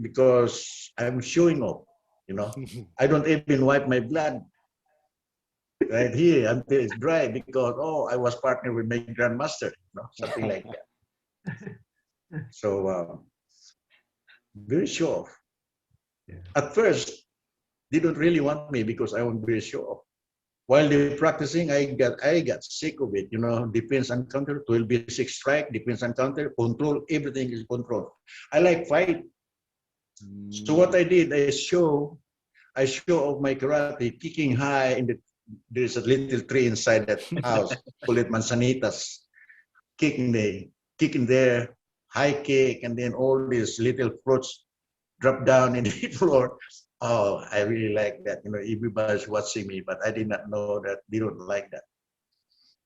Because I'm showing off. I don't even wipe my blood right here until it's dry because I was partnered with my grandmaster, something like that. So very show off. Yeah. At first, they don't really want me because I was very show off. While they're practicing, I got sick of it. Defense and counter, 12-6 strike, defense and counter, control, everything is control. I like fight. So what I did, I show off my karate, kicking high there's a little tree inside that house, call it manzanitas, kicking there, high kick, and then all these little fruits drop down in the floor. Oh, I really like that. Everybody's watching me, but I did not know that they don't like that.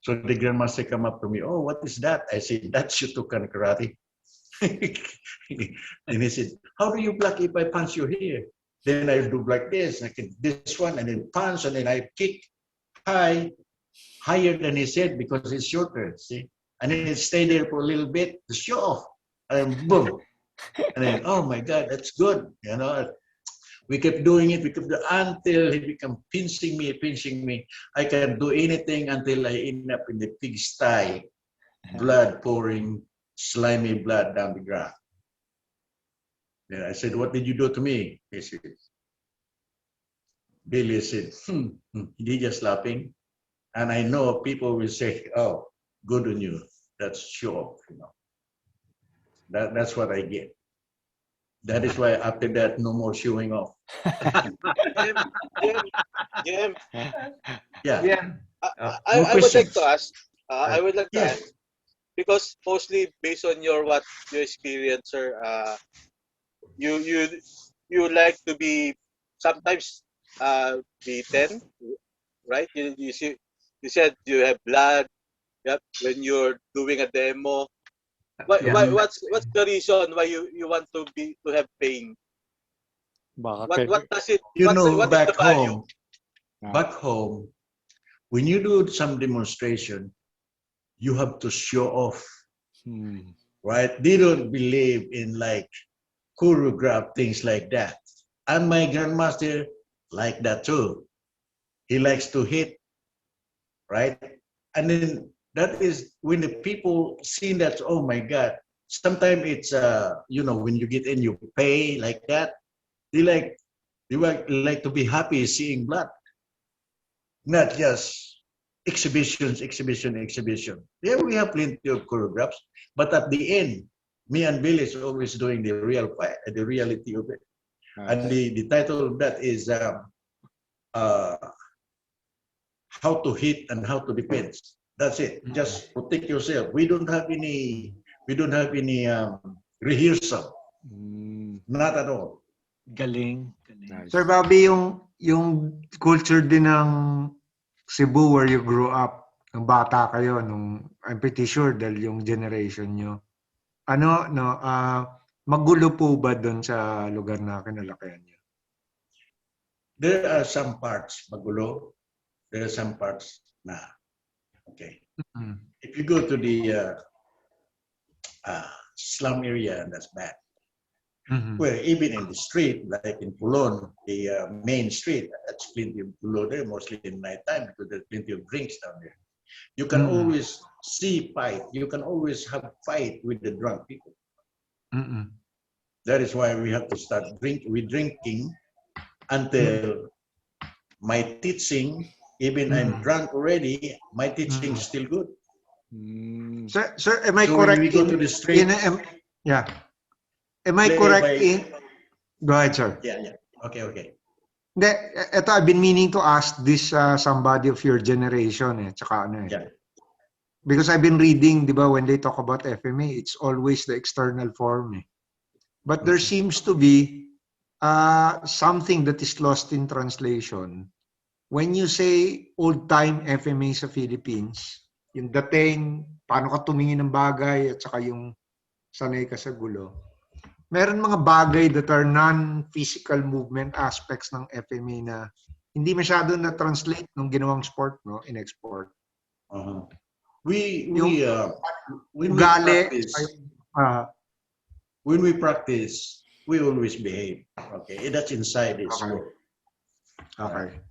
So the grandmaster come up to me, oh, what is that? I said, that's Shotokan karate. And he said, how do you block if I punch you here? Then I do like this, I can this one, and then punch, and then I kick higher than his head because it's shorter, see? And then it stay there for a little bit to show off, and boom. And then, oh my God, that's good, We kept doing it, until he became pinching me. I can do anything until I end up in the pigsty, blood pouring, slimy blood down the ground. Yeah, I said, what did you do to me? He said, Billy said, he just laughing. And I know people will say, oh, good on you. That's sure, That's what I get. That is why after that, no more showing off. Jim. Yeah. I would like to ask. I would like to ask, because mostly based on your experience, sir. You like to be sometimes beaten, right? You said you have blood. Yep. When you're doing a demo. What's the reason why you want to have pain? What does it? Back home, when you do some demonstration, you have to show off, right? They don't believe in like choreograph things like that. And my grandmaster like that too. He likes to hit, right? And then that is when the people see that, oh my God, sometimes it's, when you get in, you pay like that. They like to be happy seeing blood, not just exhibition. Yeah, we have plenty of choreographs, but at the end, me and Bill is always doing the real fight, the reality of it. And the title of that is uh, how to hit and how to defend. That's it. Just protect yourself. We don't have any rehearsal. Not at all. Galing. Nice. Sir Bobby, yung culture din ng Cebu where you grew up, nung bata kayo, I'm pretty sure dahil yung generation nyo, magulo po ba doon sa lugar na kinalakihan nyo? There are some parts magulo. There are some parts na. Okay. If you go to the slum area, that's bad. Well, even in the street, like in Pulon, the main street, that's plenty of Pulo there, mostly in nighttime because there's plenty of drinks down there. You can always see fight. You can always have fight with the drunk people. That is why we have to start drinking until my teaching, even I'm drunk already, my teaching is still good. Sir, am I So correct when we go to the street, Am I correct in... Go ahead, sir. Yeah. Okay. Ito, I've been meaning to ask this somebody of your generation. Yeah. Because I've been reading, di ba, when they talk about FMA, it's always the external form. But there seems to be something that is lost in translation. When you say old-time FMA sa Philippines, yung dating, paano ka tumingin ng bagay, at saka yung sanay ka sa gulo. Meron mga bagay that are non-physical movement aspects ng FMA na hindi masyado na-translate nung ginawang sport, no, in export. When we practice, we always behave. Okay, that's inside the sport. Okay.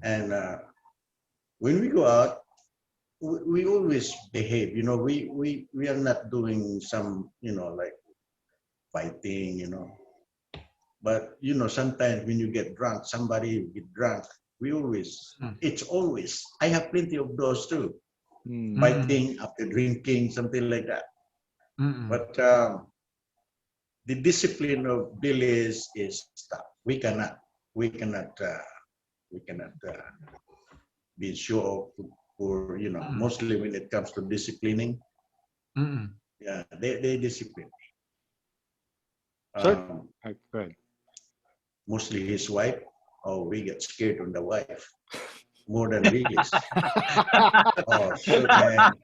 And when we go out, we always behave. We are not doing some, like fighting, But, sometimes when you get drunk, somebody get drunk, it's always, I have plenty of those too. Fighting after drinking, something like that. But the discipline of Billy is tough. We cannot be sure for, mostly when it comes to disciplining. Yeah, they discipline. Good. Mostly his wife. Oh, we get scared on the wife more than Billy's. Oh, shit, man.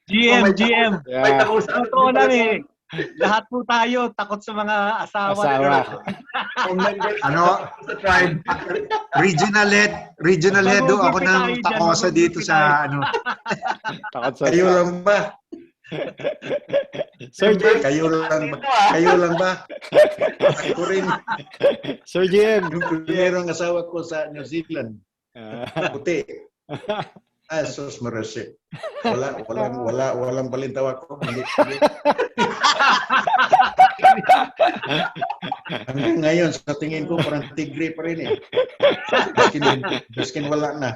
GM. May takos Totoo lang eh. Lahat po tayo takot sa mga asawa. sa tribe. Regional head do ako ng takosa dito sa Takot sa Kayo lang ba? Sir Jim. Kayo lang ba? Ako rin. Sir Jim. Yung primerong asawa ko sa New Zealand. Puti. Sos marasip. Walang balintawak ko. Hanggang ngayon, sa tingin ko, parang tigre pa rin eh. Miskin wala na.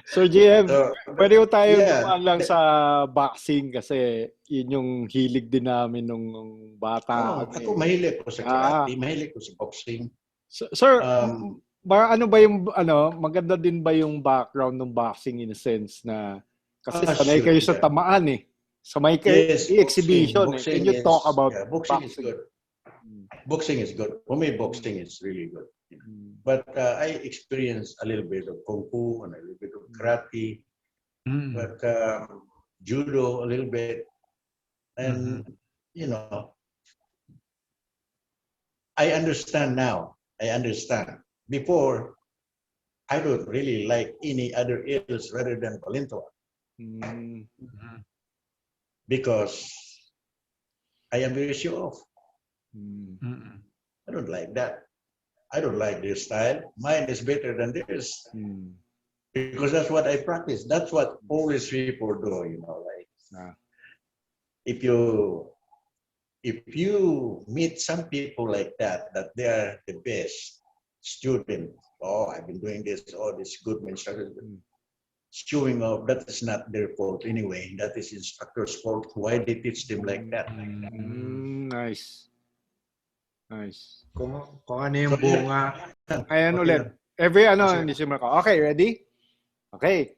Sir GM, pwede ko tayo lang sa boxing kasi yun yung hilig din namin nung bata. Ako mahilig ko sa karate, mahilig ko sa boxing. Sir, ano ba yung maganda din ba yung background ng boxing in a sense na kasi sanay kayo sa tamaan eh. Sanay kayo exhibition. Can you talk about boxing? Is good. Boxing is good. For me, boxing is really good. But I experienced a little bit of kung fu and a little bit of karate, but judo a little bit, and I understand now. Before, I don't really like any other hills rather than Balintawak Mm. because I am very show off. Mm. I don't like that. I don't like their style. Mine is better than theirs Mm. because that's what I practice. That's what always people do, like Ah. if you meet some people like that they are the best student. Oh, I've been doing this, all this good instructors showing off. That is not their fault anyway. That is instructor's fault. Why they teach them like that? Nice. Nice. Kung ano yung bunga. Ayan Okay ulit. lang. Every Sige. hindi si Marco. Okay, ready? Okay.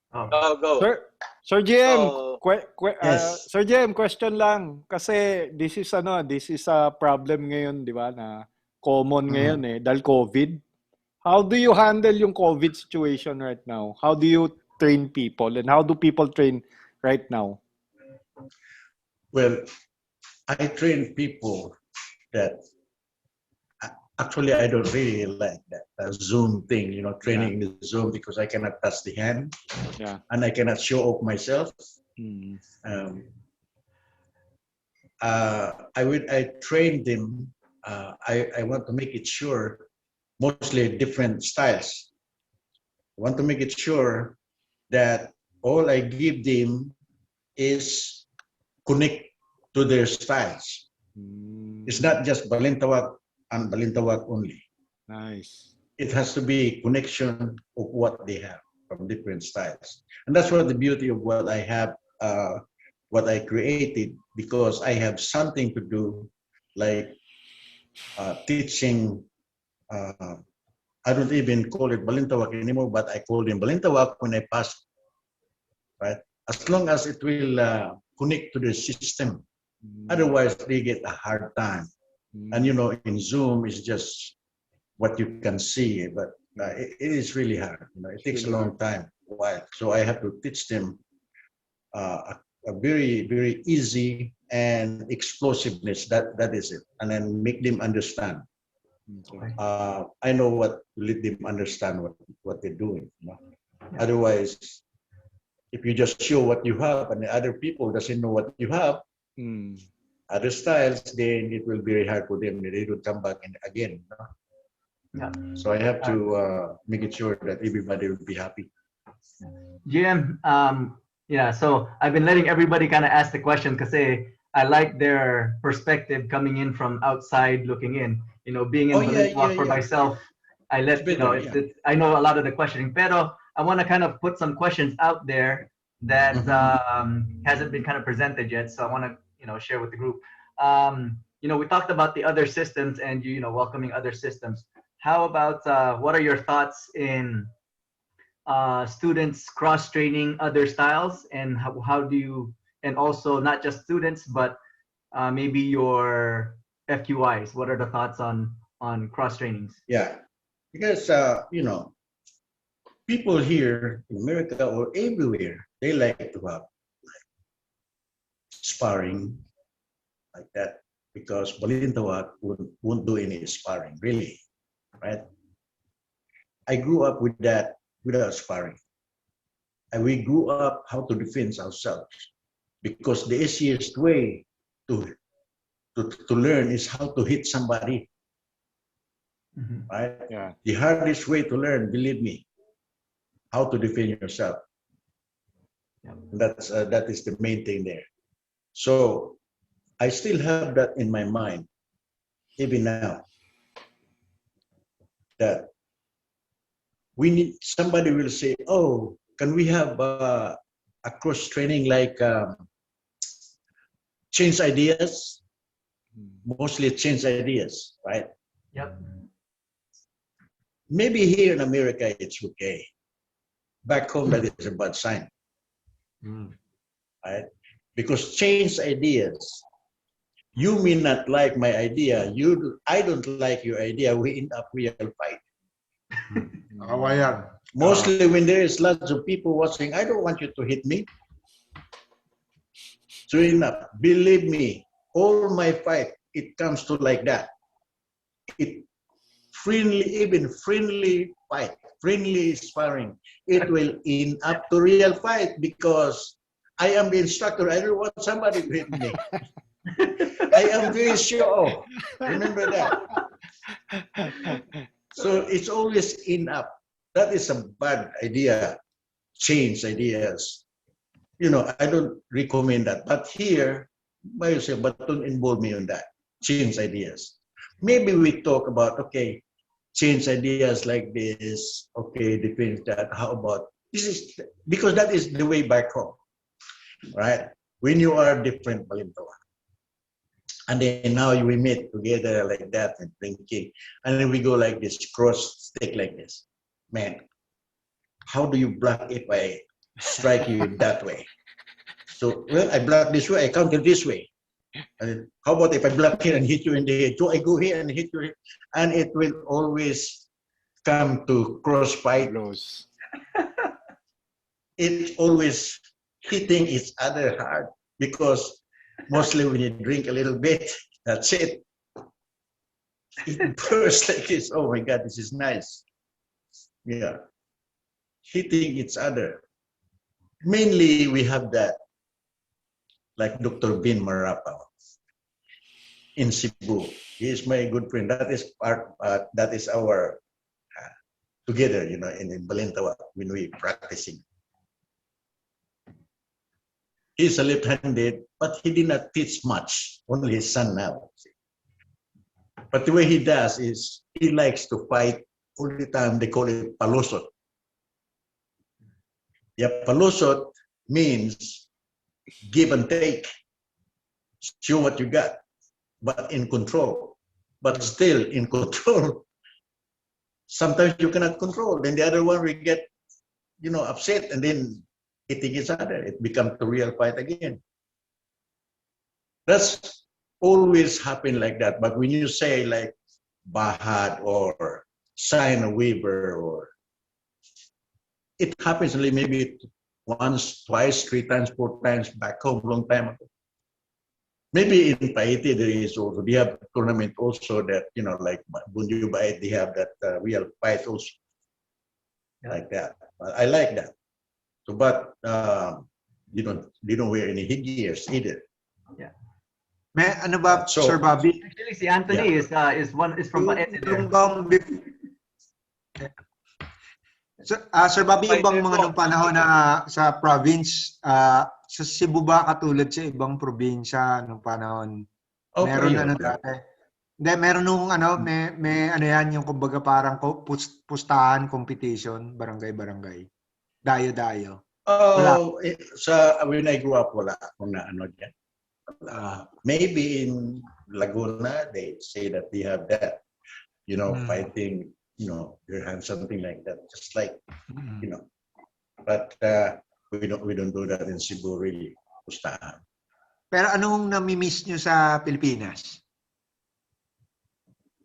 Go. Sir GM, So, Yes. Sir GM, question lang. Kasi this is a problem ngayon, di ba, na common ngayon dahil COVID. How do you handle yung COVID situation right now? How do you train people and how do people train right now? Well, I train people that actually I don't really like that Zoom thing, training in the Zoom because I cannot touch the hand Yeah. and I cannot show off myself. Mm. I train them. I want to make it sure, mostly different styles. I want to make it sure that all I give them is connect to their styles. It's not just Balintawak and Balintawak only. Nice. It has to be connection of what they have from different styles. And that's what the beauty of what I have, what I created, because I have something to do, like teaching. I don't even call it Balintawak anymore, but I call them Balintawak when I pass, right? As long as it will connect to the system. Otherwise, they get a hard time. And in Zoom, it's just what you can see, but it is really hard. It takes a long time, a while. So I have to teach them a very, very easy and explosiveness. That is it, and then make them understand. Okay. I know what to let them understand what they're doing. Otherwise, if you just show what you have and the other people doesn't know what you have, other styles, then it will be very hard for them. They will come back again. Yeah. So I have to make it sure that everybody will be happy. Jim, yeah, so I've been letting everybody kind of ask the question because I like their perspective coming in from outside looking in. Being in Balintawak for myself, I let, I know a lot of the questioning, pero I want to kind of put some questions out there that hasn't been kind of presented yet. So I want to, share with the group. We talked about the other systems and, welcoming other systems. How about, what are your thoughts in students cross-training other styles, and how do you, and also not just students, but maybe your FQIs, what are the thoughts on cross-trainings? Yeah, because, people here in America or everywhere, they like to have sparring like that because Balintawak won't do any sparring, really, right? I grew up with that without sparring. And we grew up how to defend ourselves because the easiest way to learn is how to hit somebody, right? Yeah. The hardest way to learn, believe me, how to defend yourself. That is the main thing there. So I still have that in my mind, even now, that we need, somebody will say, oh, can we have a cross training like change ideas? Mostly change ideas, right? Yep. Maybe here in America, it's okay. Back home, that is a bad sign, right? Because change ideas, you may not like my idea, I don't like your idea, we end up real fight. Kawayan. Mostly when there is lots of people watching, I don't want you to hit me. So enough, believe me, all my fight, it comes to like that. friendly, even friendly fight, friendly sparring, it will end up to real fight because I am the instructor. I don't want somebody to hit me. I am very sure. Remember that. So it's always end up. That is a bad idea. Change ideas. You know, I don't recommend that. But here, by yourself, but don't involve me on that. Change ideas. Maybe we talk about, okay, change ideas like this. Okay, depends that. How about this is because that is the way back home, right? When you are different, Balintawak, and then now we meet together like that and drinking, and then we go like this, cross stick like this. Man, how do you block if I strike you that way? So, well, I block this way, I counter this way. And how about if I block here and hit you in the head? So I go here and hit you, and it will always come to cross fight. Close. It's always hitting each other hard because mostly when you drink a little bit, that's it. It bursts like this. Oh my God, this is nice. Yeah. Hitting each other. Mainly we have that, like Dr. Bin Marapa in Cebu. He is my good friend. That is that is our together, you know, in Balintawak when we practicing. He's a left-handed, but he did not teach much. Only his son now. But the way he does is he likes to fight all the time. They call it palusot. Yeah, palusot means give and take. Show what you got, but in control. But still in control. Sometimes you cannot control. Then the other one will get, you know, upset and then hitting each other. It becomes a real fight again. That's always happen like that. But when you say like Bahad or Sign Weaver, or it happens only maybe once, twice, 3 times, 4 times back home, long time ago. Maybe in Paiti there is also, they have tournament also that, you know, like Bunju Bait, they have that real fight also. Like that. I like that. So, but they don't wear any headgears either. Yeah. May ano ba, So- Sir Bobby? Actually, si Anthony is from Paete there. Yung bang Sir Bobby, yung bang mga nung panahon na sa province, sa Cebu ba katulad sa ibang probinsya nung panahon? Okay, Meron yun. ano dati? Hindi, meron nung ano, may ano yan, yung kumbaga parang pustahan, competition, barangay-barangay. Dayo-dayo. Oh, when I grew up, wala akong na ano dyan. Maybe in Laguna, they say that they have that, you know, fighting, you know, you have something like that, just like, you know. But we don't do that in Cebu, really. Pustahan. Pero anong nami-miss nyo sa Pilipinas?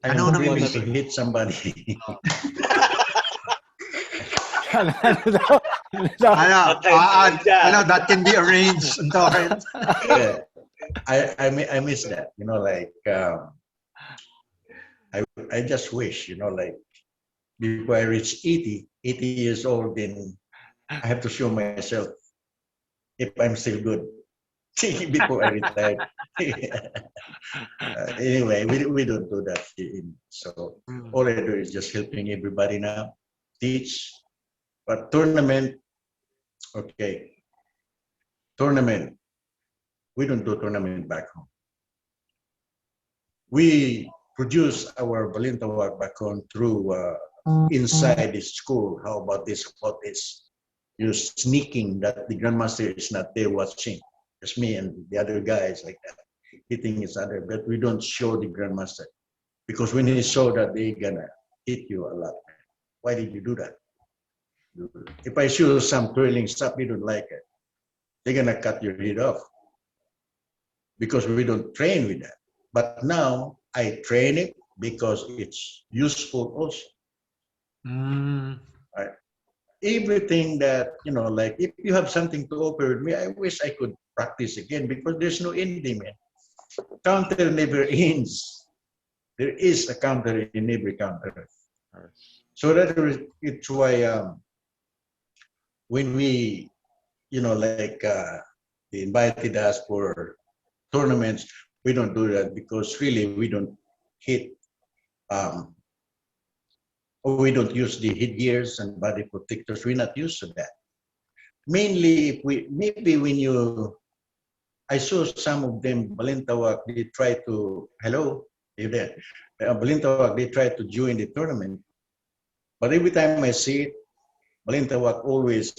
I Ano don't really nami-miss? to hit somebody. That can be arranged. Yeah. I miss that, you know, like I just wish, you know, like before I reach 80 years old, then I have to show myself if I'm still good before I retire. Anyway, we don't do that. So all I do is just helping everybody now, teach, but tournament, okay, tournament. We don't do tournament back home. We produce our Balintawak back home through inside the school. How about this? About this? You're sneaking that the grandmaster is not there watching. Just me and the other guys like that, hitting each other. But we don't show the grandmaster because when he saw that, they're gonna hit you a lot. Why did you do that? If I show some twirling stuff, you don't like it. They're gonna cut your head off. Because we don't train with that. But now I train it because it's useful also. Right? Everything that, you know, like if you have something to offer with me, I wish I could practice again because there's no ending, man. Counter never ends. There is a counter in every counter. So it's why when we, like they invited us for tournaments, we don't do that because really we don't hit, or we don't use the headgears and body protectors. We're not used to that. Mainly, maybe when I saw some of them, Balintawak, they try to, hello, you there? Balintawak, they try to join the tournament. But every time I see it, Balintawak always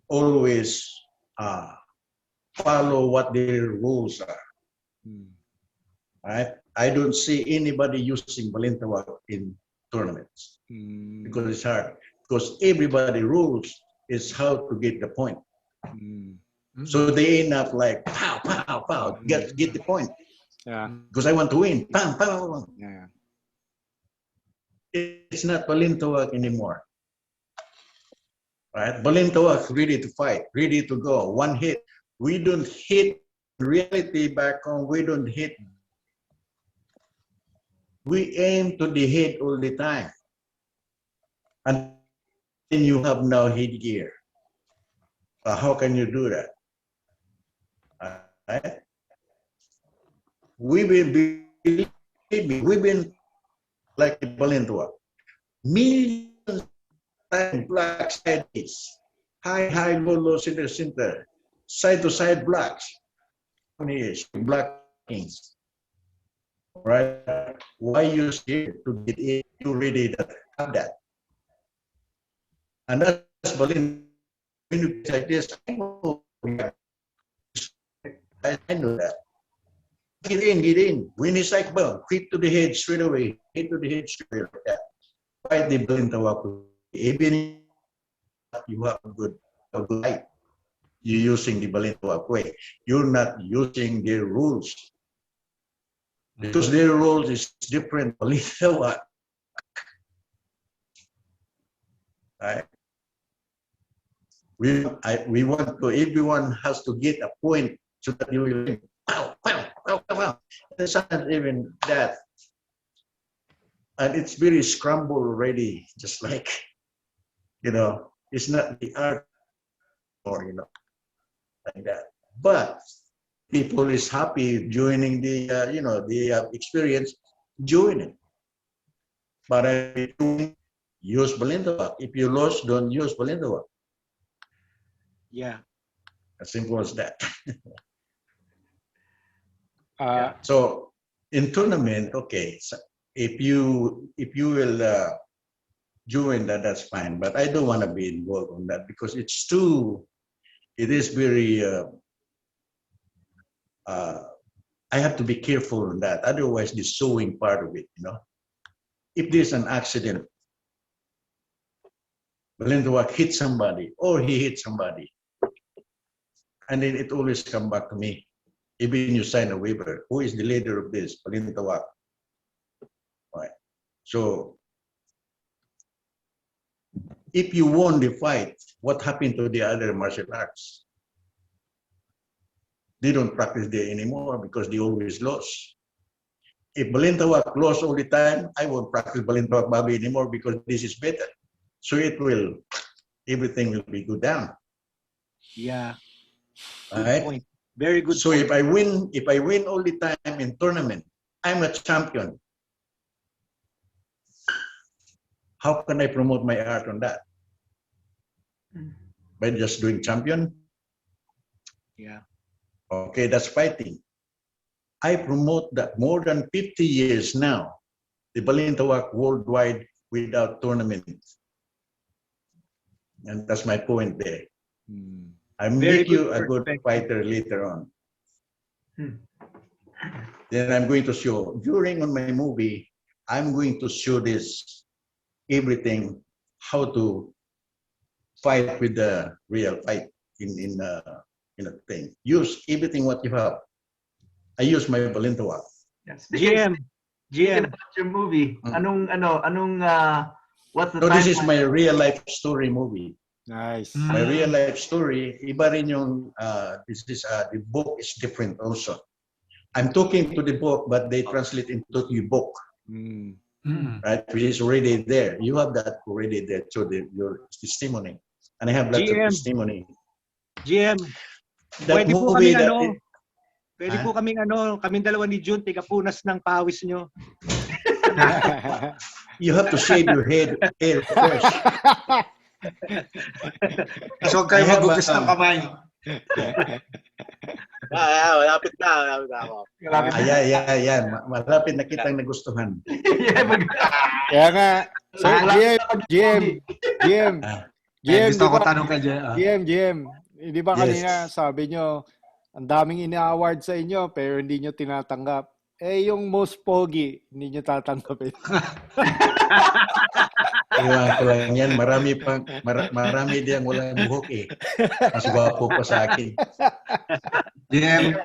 follow what their rules are. Right? I don't see anybody using Balintawak in tournaments because it's hard. Because everybody rules is how to get the point. So they end up like pow, pow, pow, get the point. Yeah. Because I want to win. Pow, pow. Yeah. It's not Balintawak anymore. Right? Balintawak ready to fight, ready to go. One hit. We don't hit reality back home. We don't hit. We aim to the head all the time. And then you have no headgear. How can you do that? Right? We've been like the Balintawak. Millions of times black sides, high, low, center, side to side blocks. Black kings. Right? Why you scared to get in? You really have that. And that's Balintawak. When you like this, I know that. Get in. When it's like, well, hit to the head straight away. Hit to the head straight away. Like that. Fight the Balintawak. Even if you have a good light, you're using the Balintawak way. You're not using their rules. Because their rules is different. Balintawak. Right? We want to, everyone has to get a point so that you will win. Pow, pow, pow, pow. It's not even that. And it's very scrambled already, just like, it's not the art or, like that. But people is happy joining the, the experience, join it. But if you use Balintawak, if you lost, don't use Balintawak. Yeah. As simple as that. Yeah. So in tournament, okay, so if you will join that, that's fine. But I don't want to be involved on that because it is very. I have to be careful on that. Otherwise, the sewing part of it, if there's an accident, Balintawak hit somebody or he hit somebody, and then it always come back to me. Even you sign a waiver, who is the leader of this? Balintawak. Right. So, if you won the fight, what happened to the other martial arts? They don't practice there anymore because they always lost. If Balintawak lost all the time, I won't practice Balintawak Babi anymore because this is better. So everything will be go down. Yeah. Right? Good point. Very good so point. if I win all the time in tournament, I'm a champion. How can I promote my art on that? By just doing champion? Yeah. Okay, that's fighting. I promote that more than 50 years now, the Balintawak worldwide without tournaments. And that's my point there. I make you a good fighter later on. Then I'm going to show, during on my movie, I'm going to show this, everything, how to fight with the real fight in a thing. Use everything what you have. I use my Balintawak. Yes. GM. About your movie, what's the So this is timeline? my real life story movie. Nice. My real life story, iba rin yung, the book is different also. I'm talking to the book, but they translate into the book, right? Which is already there. You have that already there, so your testimony, and I have lots of GM. testimony. GM, That pwede po movie kaming that ano, pwede po kaming dalawa ni Jun, tigapunas ng pawis nyo. you have to shave your hair first. So kayo magugas ng kamay. Malapit na ako. Ayan. Malapit na kitang nagustuhan. Kaya nga, so, GM, Gusto ko tanong kay GM, di ba Yes. kanina sabi nyo, ang daming ina-award sa inyo, pero hindi nyo tinatanggap. Eh, yung most pogi, hindi nyo tatanggapin. Iwan ko lang yan. Marami diyang walang buhok eh. Mas gwapo pa sa akin. GM,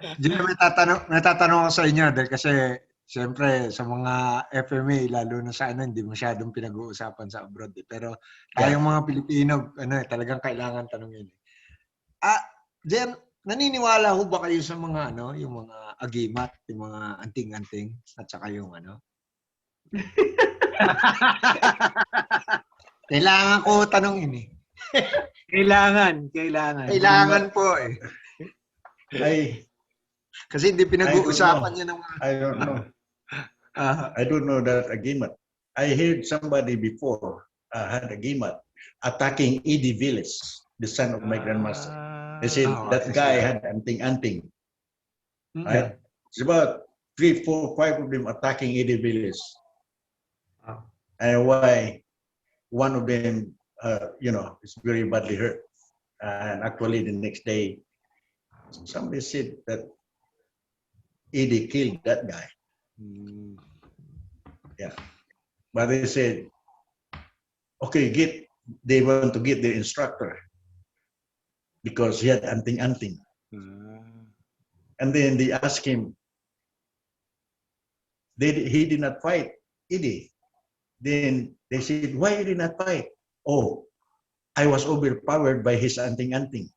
may tatanong ako sa inyo dahil kasi siyempre sa mga FMA, lalo na sa hindi masyadong pinag-uusapan sa abroad. Pero tayong mga Pilipino, talagang kailangan tanongin. GM, naniniwala ho ba kayo sa mga yung mga agimat, yung mga anting-anting at saka yung Kailangan ko tanongin eh. Kailangan. Kailangan po eh. Kasi hindi pinag-uusapan niya ng I don't know. I don't know that agimat. I heard somebody before had agimat attacking Eddie Villas, the son of my grandmaster. They said that guy had anting-anting. Right? It's about 3, 4, 5 of them attacking Eddie Villas. And why one of them, is very badly hurt. And actually the next day, somebody said that Eddie killed that guy. Yeah. But they said, okay, they want to get the instructor because he had anting-anting. And then they asked him, he did not fight Eddie. Then they said, why you did not fight? Oh, I was overpowered by his anting-anting.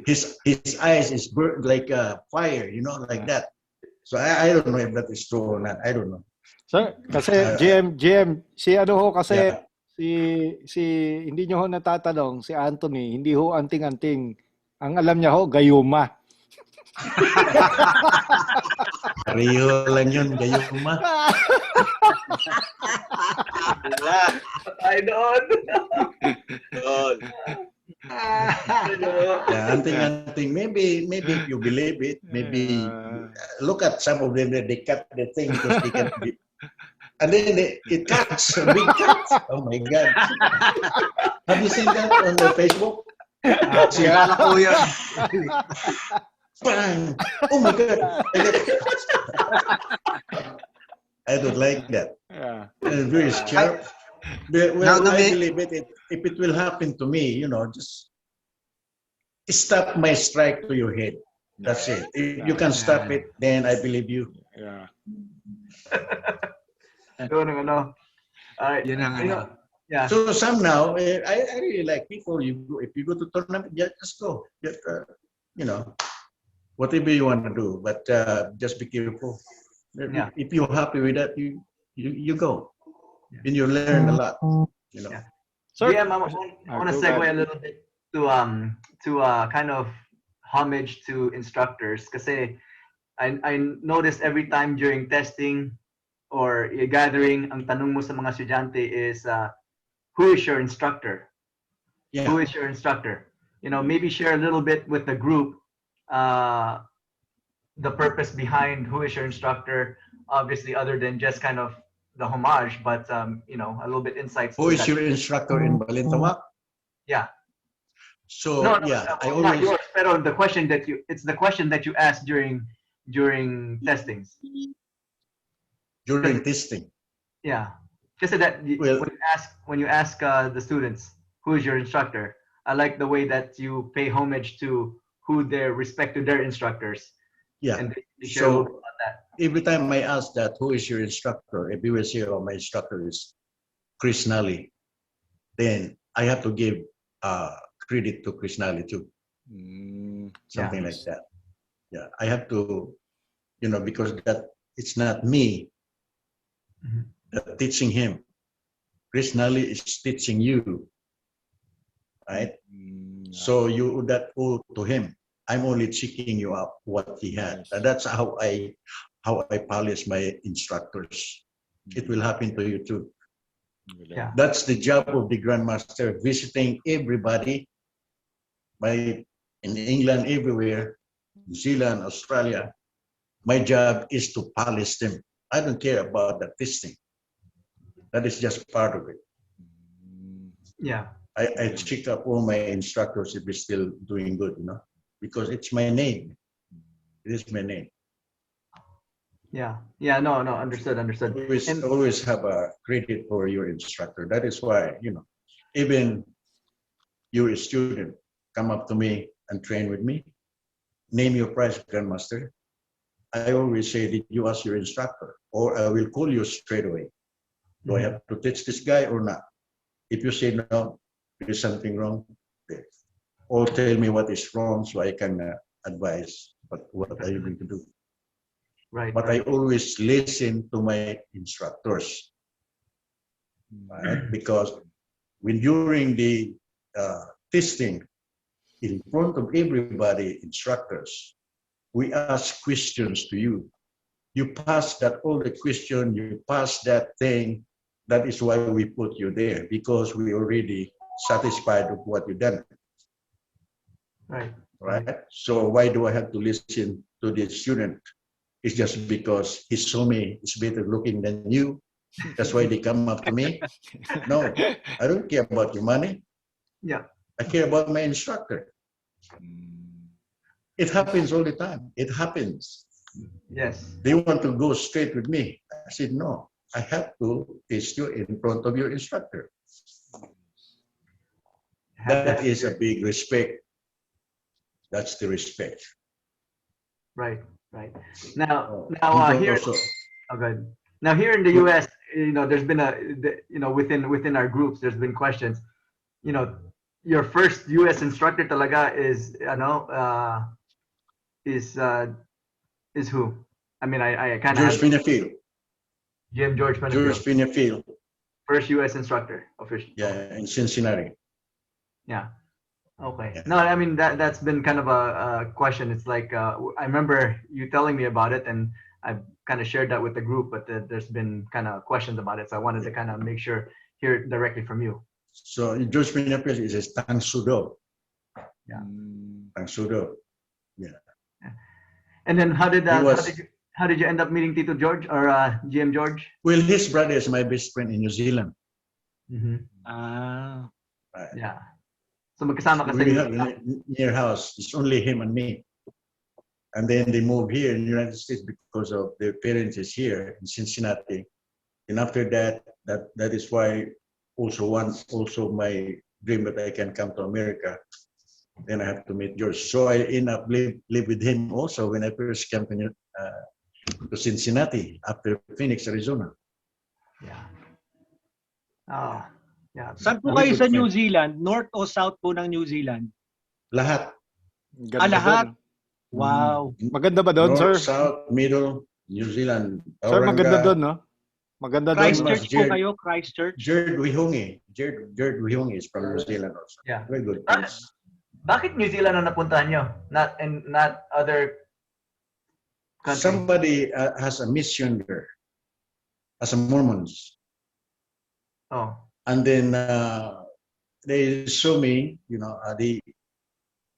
His eyes is burnt like fire, like that. So I don't know if that is true or not. I don't know. Sir, kasi GM, si si hindi nyo ho natatanong, si Anthony, hindi ho anting-anting. Ang alam niya ho, gayuma. Pareho lang yun, gayuma. Patay doon. Yeah, anting-anting. Maybe if you believe it, maybe look at some of them. They cut the thing because they can be, and then it cuts a big cut. Oh my God! Have you seen that on the Facebook? Sigala ko yun. Bang! Oh my God! I don't like that. Very sharp. Well, I believe it. If it will happen to me, just stop my strike to your head. That's it. If you can stop it, then I believe you. Yeah. Yeah. So somehow, I really like people. If you go to tournament, just go. Whatever you want to do, but just be careful. If you're happy with that, you go. Then you learn a lot. Sir, I want to segue a little bit to kind of homage to instructors. Kasi I noticed every time during testing or gathering, ang tanong mo sa mga estudyante is, who is your instructor? Yeah. Who is your instructor? Maybe share a little bit with the group the purpose behind who is your instructor, obviously other than just kind of the homage, but a little bit insights. Who is your instructor in Balintawak? Yeah. So No, I not always yours, pero the question that you asked during testings. during testing. Yeah. Just that when you ask the students who is your instructor, I like the way that you pay homage to who they respect to their instructors. Yeah. And they share a little bit about that. Every time I ask that, who is your instructor? If you will say, oh, my instructor is Chris Nally, then I have to give credit to Chris Nally too. Something like that. Yeah, I have to because that it's not me that teaching him. Krishna is teaching you, right? So you would that owe to him. I'm only checking you up what he had. Yes. That's how I polish my instructors. It will happen to you too. Yeah. That's the job of the grandmaster, visiting everybody in England, everywhere, New Zealand, Australia. My job is to polish them. I don't care about the testing. That is just part of it. Yeah. I check up all my instructors if they're still doing good, because it's my name. It is my name. Yeah. Yeah. No. Understood. Always have a credit for your instructor. That is why, even you're a student, come up to me and train with me. Name your price, Grandmaster. I always say, did you ask your instructor? Or I will call you straight away. Do I have to teach this guy or not? If you say no, there's something wrong, okay. Or tell me what is wrong so I can advise what are you going to do. Right. But I always listen to my instructors, right? Because when during the testing, in front of everybody, instructors, we ask questions to you. You pass that all the question, you pass that thing. That is why we put you there, because we already satisfied with what you've done. Right. Right? So why do I have to listen to the student? It's just because he saw me is better looking than you. That's why they come up to me. No, I don't care about your money. Yeah. I care about my instructor. It happens all the time. It happens. Yes. They want to go straight with me. I said, no, I have to teach you in front of your instructor. That is a big respect. That's the respect. Right. Now here. Also, Oh, good. Now here in the U.S., there's been within our groups, there's been questions. Your first U.S. instructor talaga is is who? I mean, I kind of George Pinafield. George Pinafield. First U.S. instructor official. Yeah, in Cincinnati. Yeah. Okay. Yeah. No, I mean that's been kind of a question. It's like I remember you telling me about it, and I've kind of shared that with the group, but there's been kind of questions about it. So I wanted to kind of make sure hear it directly from you. So George Pinafield is a Tang Sudo. Yeah. Tang Sudo. Yeah. And then how did you end up meeting Tito George or GM George? Well, his brother is my best friend in New Zealand. Right. Yeah. So magkasama ka sa We have near house. It's only him and me. And then they moved here in the United States because of their parents is here in Cincinnati. And after that is why also my dream that I can come to America. Then I have to meet George. So I end up live with him also when I first came to Cincinnati after Phoenix, Arizona. Yeah. Oh, yeah. Saan po kayo sa New Zealand? North o south po ng New Zealand? Lahat. Lahat? Wow. Maganda ba doon, sir? North, south, middle, New Zealand. Sir, maganda doon, no? Maganda doon. Christchurch po kayo? Christchurch? Jared Wihongi. Jared Wihongi is from New Zealand also. Yeah. Very good place. Bakit New Zealand ang napuntahan nyo? Not other countries? Somebody has a mission there as a Mormons. Oh. And then they saw me,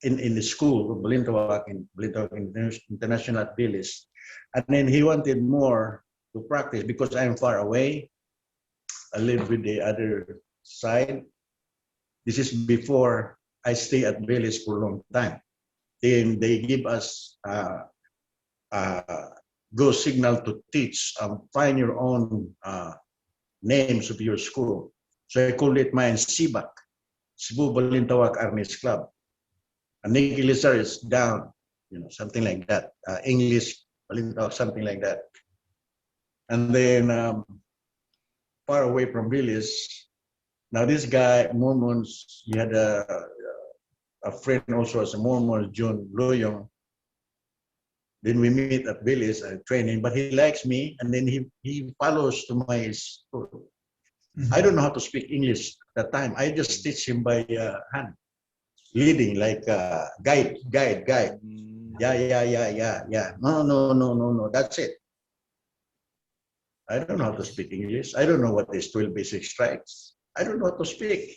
in the school of Balintawak International Village. And then he wanted more to practice because I'm far away. I live with the other side. This is before I stay at village for a long time. Then they give us go signal to teach, find your own names of your school. So I called it mine CBAC, Cebu Balintawak Armies Club. And Nicky Lizar is down, something like that. English Balintawak, something like that. And then far away from village. Now this guy, Mormons, he had a friend also as a Mormon, John Loyong. Then we meet at Village training, but he likes me, and then he follows to my school. I don't know how to speak English at that time. I just teach him by hand, leading like guide. Yeah. No. That's it. I don't know how to speak English. I don't know what is 12 basic strikes. I don't know how to speak.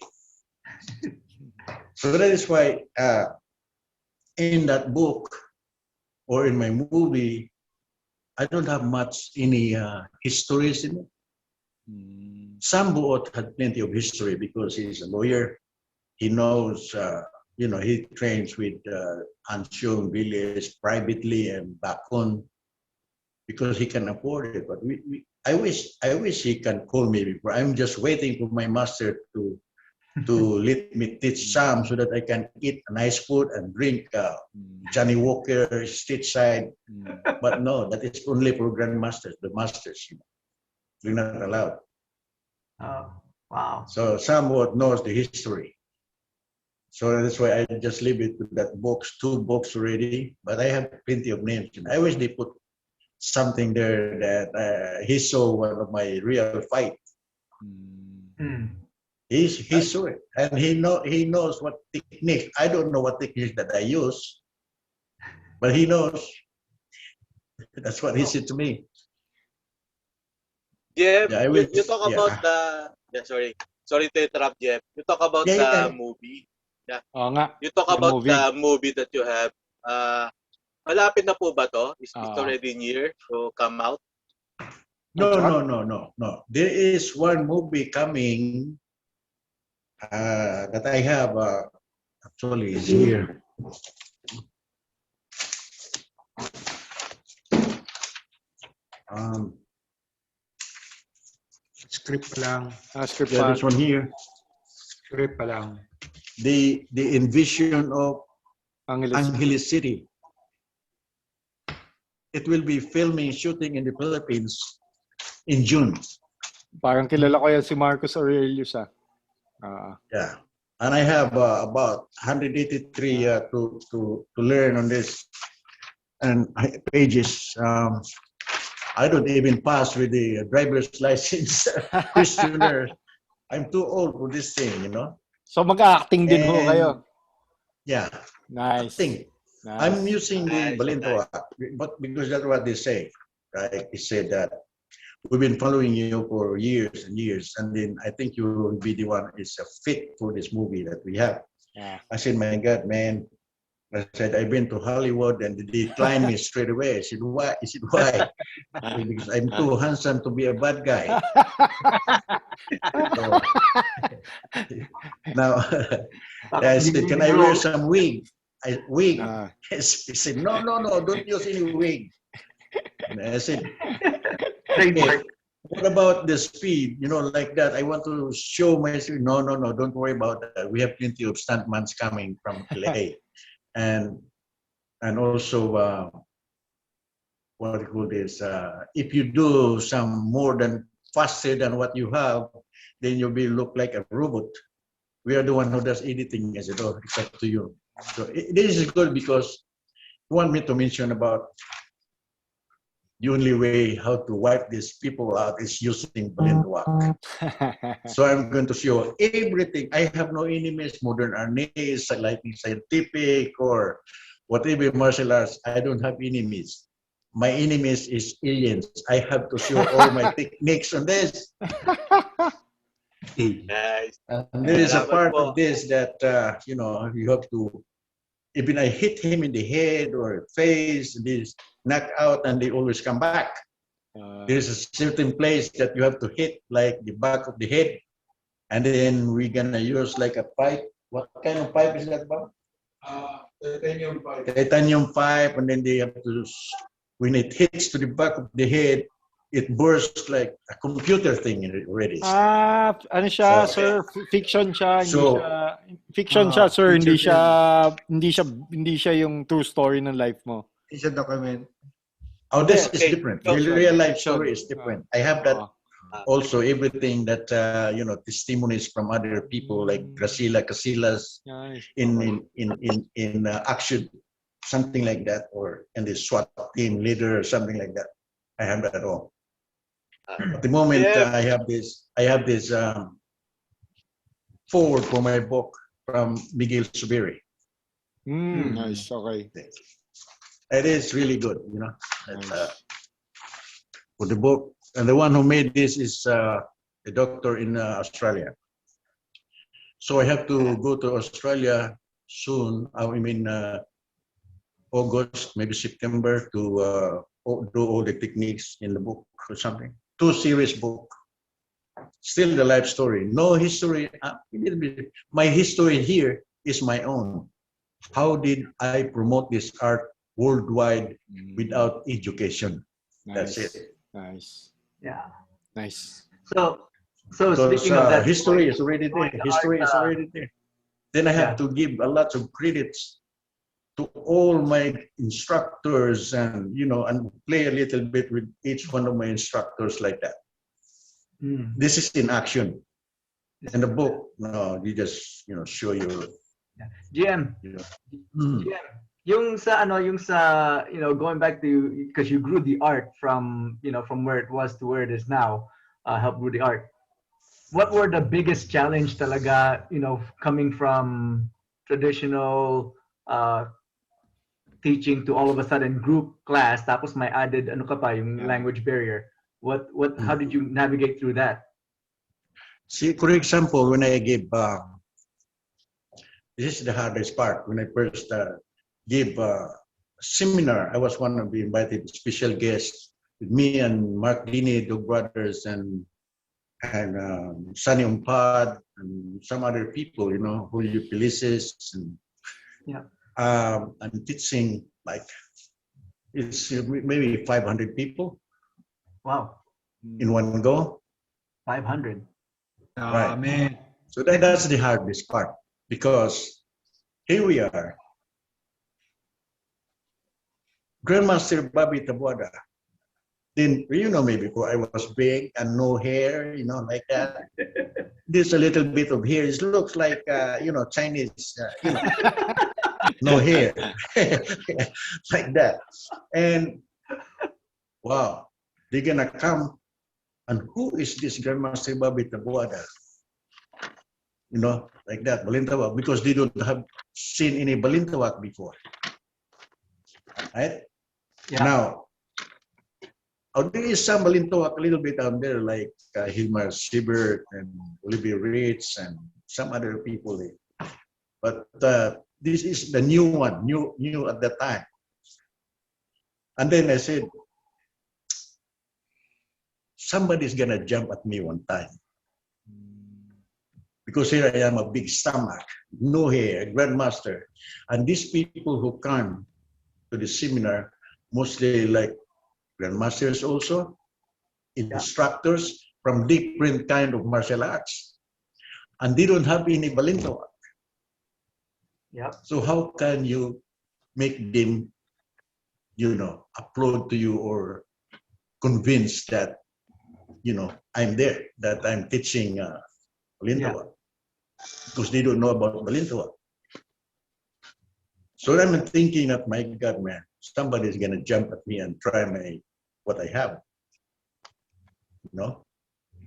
So that is why in that book or in my movie, I don't have much any histories in it. Sam Buot had plenty of history because he's a lawyer. He knows, he trains with Ansyong Village privately and back on because he can afford it. But I wish he can call me before. I'm just waiting for my master to let me teach Sam so that I can eat nice food and drink Johnny Walker street side. But no, that is only for grandmasters, the masters. We're not allowed. Oh, wow. So Sam knows the history. So that's why I just leave it to that box, 2 books already. But I have plenty of names. I wish they put something there that he saw one of my real fight. He saw it, and he knows what technique. I don't know what technique that I use, but he knows. That's what he said to me. Jeff, Yeah, you talk about the sorry to interrupt, Jeff. You talk about the movie. Yeah. Oo nga. You talk about the movie that you have. Malapit na po ba to? Is it already near to come out? No. There is one movie coming that I have. Actually, is here. Script pa lang. Script Yeah, pa. this one here. Script pa lang. The Invasion of Angeles City. It will be shooting in the Philippines in June. Parang kilala ko yan si Marcos Aurelius Yeah, and I have about 183 to learn on this and pages. I don't even pass with the driver's license questionnaire. I'm too old for this thing, So mag-acting din ho kayo? Yeah. Nice. Acting. Nice. I'm using the Balintawak, but because that's what they say, right? They say that we've been following you for years and years, and then I think you will be the one is a fit for this movie that we have. Yeah. I said, my God, man. I said, I've been to Hollywood, and they declined me straight away. I said, why? I said, why? I said, because I'm too handsome to be a bad guy. So, now, I said, can I wear some wig? Wig. He said, no, don't use any wig. And I said, hey, what about the speed? Like that. I want to show my speed. No, don't worry about that. We have plenty of stuntmans coming from LA. And also, what do you call this? If you do some more than faster than what you have, then you'll look like a robot. We are the one who does editing. I said, oh, it's up to you. So this is good because you want me to mention about the only way how to wipe these people out is using Balintawak. So I'm going to show everything. I have no enemies, modern arnis, like scientific or whatever martial arts. I don't have enemies. My enemies is aliens. I have to show all my techniques on this. Nice. And there is a part of this that, you have to, even I hit him in the head or face, this knock out, and they always come back. There's a certain place that you have to hit, like the back of the head, and then we're gonna use like a pipe. What kind of pipe is that, Bob? Titanium pipe. Titanium pipe, and then they have to, when it hits to the back of the head, it bursts like a computer thing already. Ano siya, sir? Fiction siya. Fiction siya, sir. Hindi siya yung true story ng life mo. It's a document. Oh, this is different. The real life story is different. I have that also, everything that, testimonies from other people like Graciela Casillas in action. something like that, or in the SWAT team leader or something like that. I have that all. At the moment, Yeah. I have this forward for my book from Miguel Subiri. Nice. Okay. It is really good, you know. It's, Nice. for the book, and the one who made this is a doctor in Australia. So I have to go to Australia soon. I mean, August, maybe September, to do all the techniques in the book or something. 2 series book. Still the life story. No history. My history here is my own. How did I promote this art worldwide without education? Nice. That's it. Nice. Yeah. Nice. So Because speaking of that, history is already there. History is already there. Then I have Yeah. to give a lot of credits to all my instructors, and and play a little bit with each one of my instructors like that. This is in action. In the book, no, you just show your. GM, GM, yung sa going back to, because you grew the art from from where it was to where it is now, help grew the art. What were the biggest challenge talaga, coming from traditional teaching to all of a sudden group class, tapos may added yung language barrier. How did you navigate through that? See, for example, when I give, this is the hardest part. When I first give a seminar, I was one of the invited special guests with me and Mark Dini, Doug Brothers, and Sunny Umpad, and some other people, Julio Felices, and I'm teaching like it's maybe 500 people. Wow. In one go. 500. Right. Man. So that's the hardest part, because here we are. Grandmaster Bobby Taboada. Then, me before, I was big and no hair, like that. There's a little bit of hair. It looks like, Chinese, no hair. Like that. And, wow, they're going to come. And who is this Grandmaster Bobby Taboada? Like that, Balintawak, because they don't have seen any Balintawak before. Right? Yeah. Now, there is some Balintawak a little bit out there, like Hilmar Siebert and Olivia Ritz and some other people. But this is the new one, new at that time. And then I said, somebody's gonna jump at me one time. Because here I am, a big stomach, no hair, grandmaster. And these people who come to the seminar, mostly like grandmasters also, instructors from different kind of martial arts. And they don't have any Balintawak. Yeah. So how can you make them, applaud to you or convince that, I'm there, that I'm teaching Balintawak? Because they don't know about Balintawak. So I'm thinking that, my God, man, somebody's gonna jump at me and try what I have.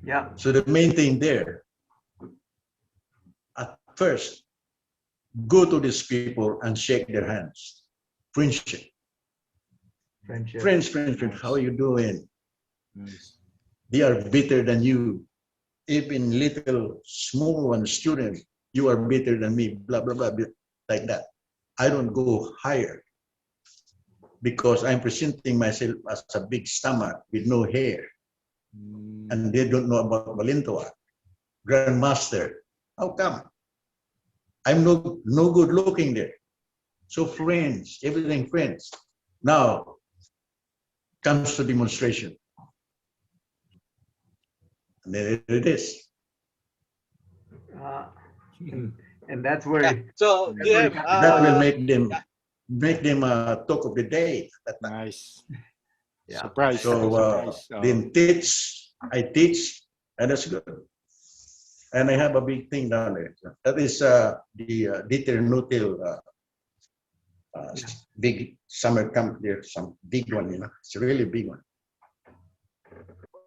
Yeah. So the main thing there, at first, go to these people and shake their hands. Friendship. Friends, how are you doing? Nice. They are better than you. Even little small one student, you are better than me, blah, blah, blah, like that. I don't go higher because I'm presenting myself as a big stomach with no hair. And they don't know about Balintawak. Grandmaster. How come? I'm no good looking there. So friends, everything friends. Now comes to demonstration. And there it is. And that's where. So GM, that will make them talk of the day. Nice. Yeah. Surprise. So then I teach, and that's good. And I have a big thing down there. That is the Dieter Nutil big summer camp there, some big one, it's a really big one.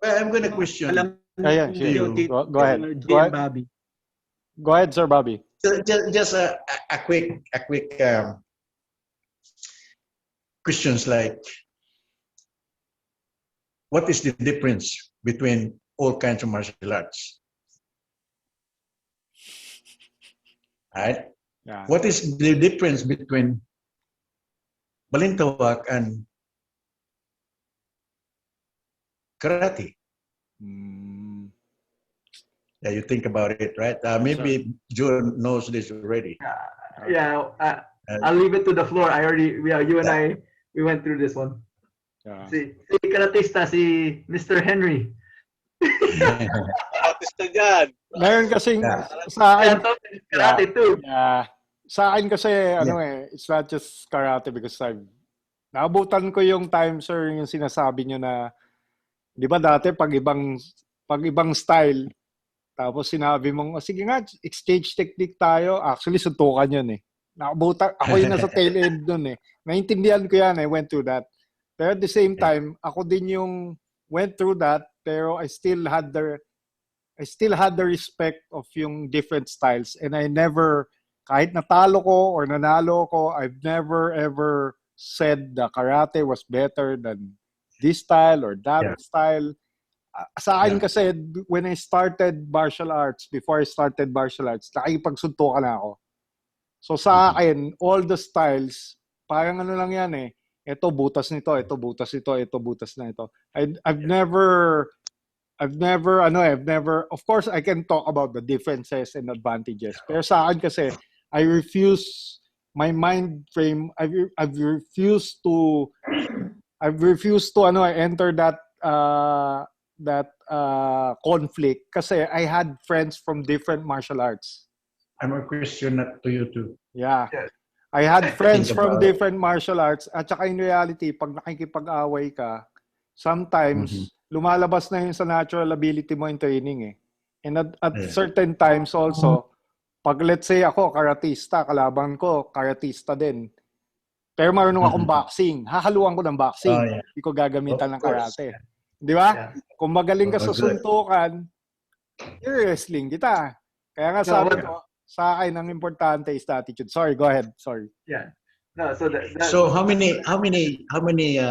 Well, I'm going to question Alam Yeah, niyo, sure. Go ahead. Go GM ahead. Bobby. Go ahead, Sir Bobby. just a quick questions like, what is the difference between all kinds of martial arts? Right? Yeah. What is the difference between Balintawak and karate? Mm, Yeah, you think about it, right? Maybe June knows this already. Yeah, I'll leave it to the floor. You and I, we went through this one. yeah. Si karatista, si Mr. Henry. Artista dyan. Meron kasing Yeah. sa akin, Karate too. yeah. Sa akin kasi, it's not just karate because naabutan ko yung time, sir, yung sinasabi nyo na, di ba dati pag ibang style, tapos sinabi mong, sige nga, exchange technique tayo. Actually, suntukan yun eh. Naabutan, ako yung nasa tail end dun eh. Naintindihan ko yan, I went through that. Pero at the same time, ako din yung went through that, pero I still had the respect of yung different styles. And I never, kahit natalo ko or nanalo ko, I've never ever said the karate was better than this style or that style. Sa akin kasi, when I started martial arts, before I started martial arts, nakikipagsuntukan na ako. So sa akin, all the styles, parang ano lang yan eh. Ito butas nito, ito butas nito, ito butas na ito. I've never, of course, I can talk about the differences and advantages. Pero sa akin kasi, I refuse, my mind frame, I've refused to enter that conflict kasi I had friends from different martial arts. I'm a question not to you too. Yeah. I had friends Think from about different martial arts at saka in reality, pag nakikipag-away ka, sometimes lumalabas na yun sa natural ability mo in training eh. And at certain times also, pag let's say ako, karatista, kalaban ko, karatista din. Pero marunong akong boxing. Hahaluan ko ng boxing. Hindi ko gagamitan ng karate. Di ba? Kung magaling ka sa suntukan, i-wrestling kita. Kaya nga sabi ko, sa akin, ang importante is the attitude. Sorry, go ahead. Sorry. Yeah. No, so so how many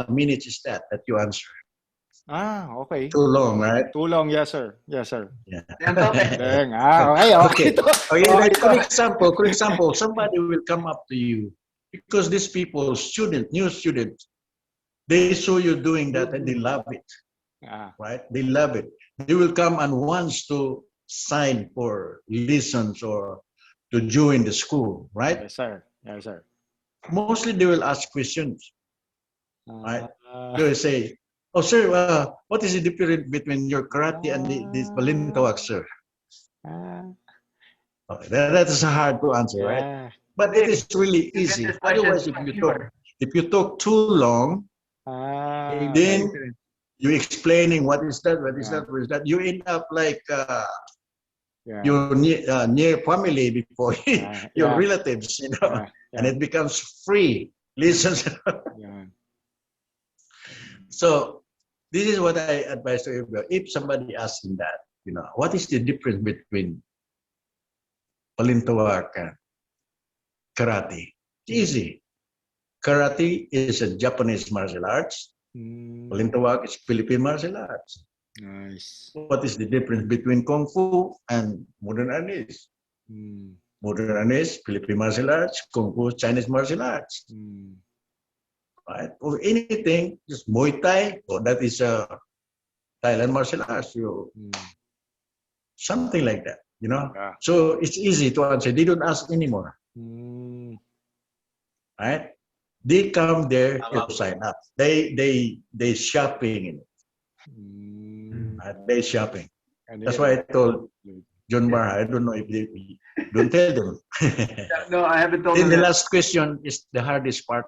minutes is that you answer? Okay. Too long, right? Too long, yes, sir. Yes, sir. Yeah. Okay. Like, for example, somebody will come up to you because these people, new students, they saw you doing that and they love it. Right? They love it. They will come and wants to sign for lessons or to join the school, right? Yes, sir. Yes, sir. Mostly they will ask questions, right? They will say, "Oh, sir, what is the difference between your karate and this Balintawak, sir?" Okay, that is hard to answer, right? But it is really easy. Otherwise, if you talk too long, then you explaining what is that, what is that, you end up like your near family before your relatives, and it becomes free lessons. So this is what I advise to everybody. If somebody asking that, what is the difference between Balintawak and karate? It's easy. Karate is a Japanese martial arts. Balintawak is Philippine martial arts. Nice. What is the difference between Kung Fu and modern Chinese? Modern Chinese, Philippine martial arts, Kung Fu, Chinese martial arts. Right? Or anything, just Muay Thai, or that is a Thailand martial arts. Something like that, So it's easy to answer. They don't ask anymore. Right? They come there to sign up. They shopping in it. They shopping. That's why I told John Mar, I don't know if they don't tell them. No, I haven't told Then them. the last question is the hardest part.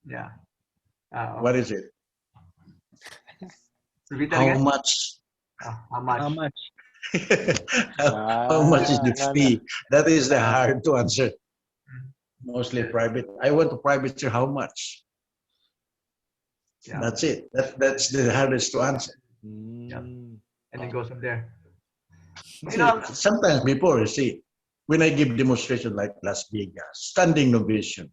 Yeah. What is it? How much? How much? How much? How much is the fee? That is the hard to answer. Mostly private. I want to private, sir. How much? Yeah. That's it. That's the hardest to answer. Yeah. Mm. And it goes from there. You See, know, sometimes before, you see, when I give demonstration like Las Vegas, standing ovation.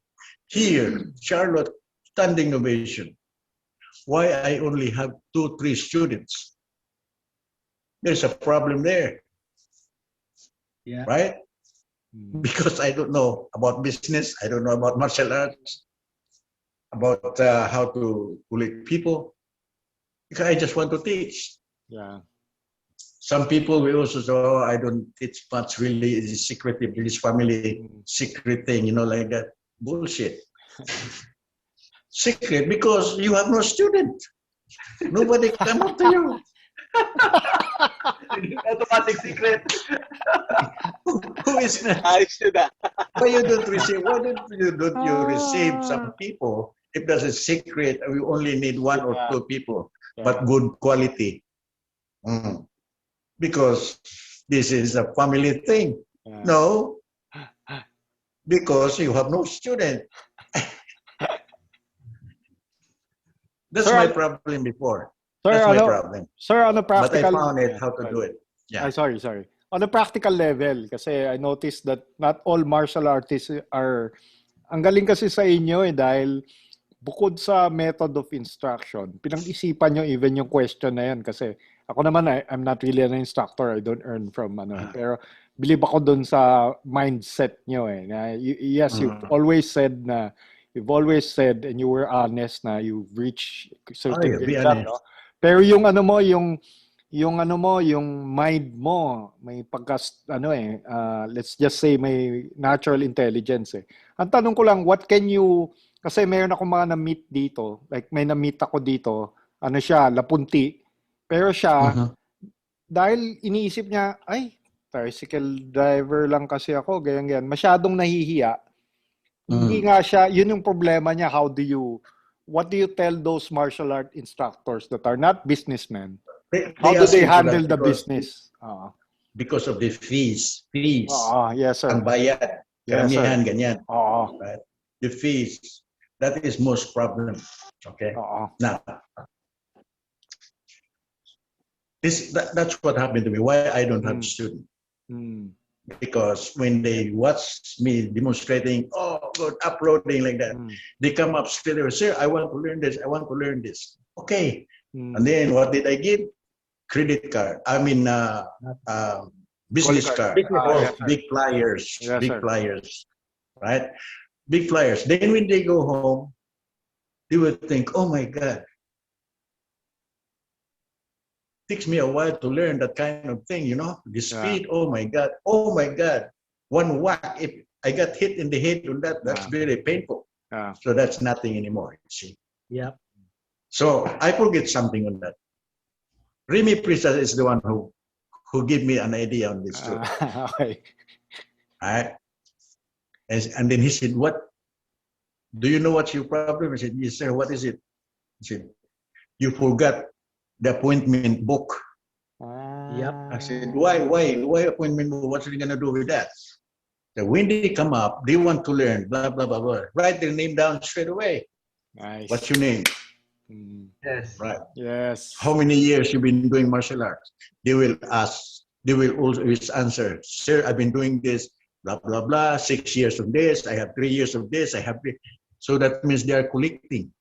Here, Charlotte, standing ovation. Why I only have 2, 3 students? There's a problem there, Yeah. right? Mm. Because I don't know about business, I don't know about martial arts, about how to lead people. Because I just want to teach. Yeah. Some people will also say, oh, I don't teach much, really, it's secretive, this family secret thing, like that. Bullshit. Secret because you have no student. Nobody come up to you. automatic secret. Who is that? I should have. Why you don't receive? Why don't you receive some people? If that's a secret, we only need 1 or 2 people, but good quality. Because this is a family thing. No, because you have no student. That's Sir, my problem before. Sir, That's my problem. Sir, on a But I practical... found it how to do it. Yeah. Sorry. On a practical level, kasi I noticed that not all martial artists are... Ang galing kasi sa inyo dahil bukod sa method of instruction, pinag-isipan nyo even yung question na yan kasi ako naman, I'm not really an instructor. I don't earn from pero believe ako dun sa mindset nyo Na, yes, you've always said and you were honest na you've reached certain grades, no? Pero yung yung mind mo, may let's just say may natural intelligence Ang tanong ko lang, what can you, kasi mayroon akong mga na-meet dito, like may na-meet ako dito, siya, lapunti, pero siya, dahil iniisip niya, ay, tricycle driver lang kasi ako, ganyan, masyadong nahihiya. Hindi nga siya, yun yung problema niya, what do you tell those martial art instructors that are not businessmen? How do they handle the business? Because of the fees. Yes, sir. Ang bayad. Karamihan, ganyan. Right? The fees. That is most problem. Okay? Now, that's what happened to me. Why I don't have students. Because when they watch me demonstrating, good, uploading like that, they come up straight away, sir, I want to learn this, I want to learn this. Okay. And then what did I give? Credit card. I mean, business card. Big flyers. Yes, big sir. flyers. Right? Big flyers. Then when they go home, they will think, oh my God. Takes me a while to learn that kind of thing, the speed. Oh my God. One whack, if I got hit in the head on that's very painful. So that's nothing anymore, you see. Yep. So I forget something on that. Remy Prisa is the one who gave me an idea on this too. Okay. Right? And then he said, what? Do you know what's your problem? I said, yes, sir. What is it? He said, you forgot the appointment book. Yep. I said, why appointment book? What's he gonna do with that? So when they come up, they want to learn, blah, blah, blah, blah. Write their name down straight away. Nice. What's your name? Yes. Right. Yes. How many years you've been doing martial arts? They will ask, they will always answer, sir, I've been doing this, blah, blah, blah, 6 years of this, I have 3 years of this, I have this. So that means they are collecting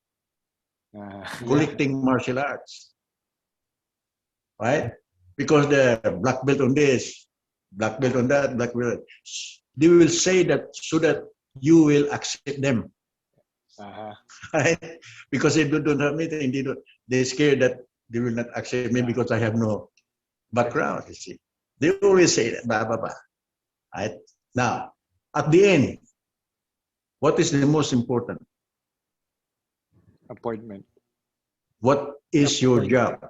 martial arts. Right? Because the black belt on this, black belt on that, black belt. They will say that so that you will accept them. Right? Because they don't have anything, they're scared that they will not accept me because I have no background, you see. They always say that, blah, blah, blah. Right? Now, at the end, what is the most important? Appointment. What is your job?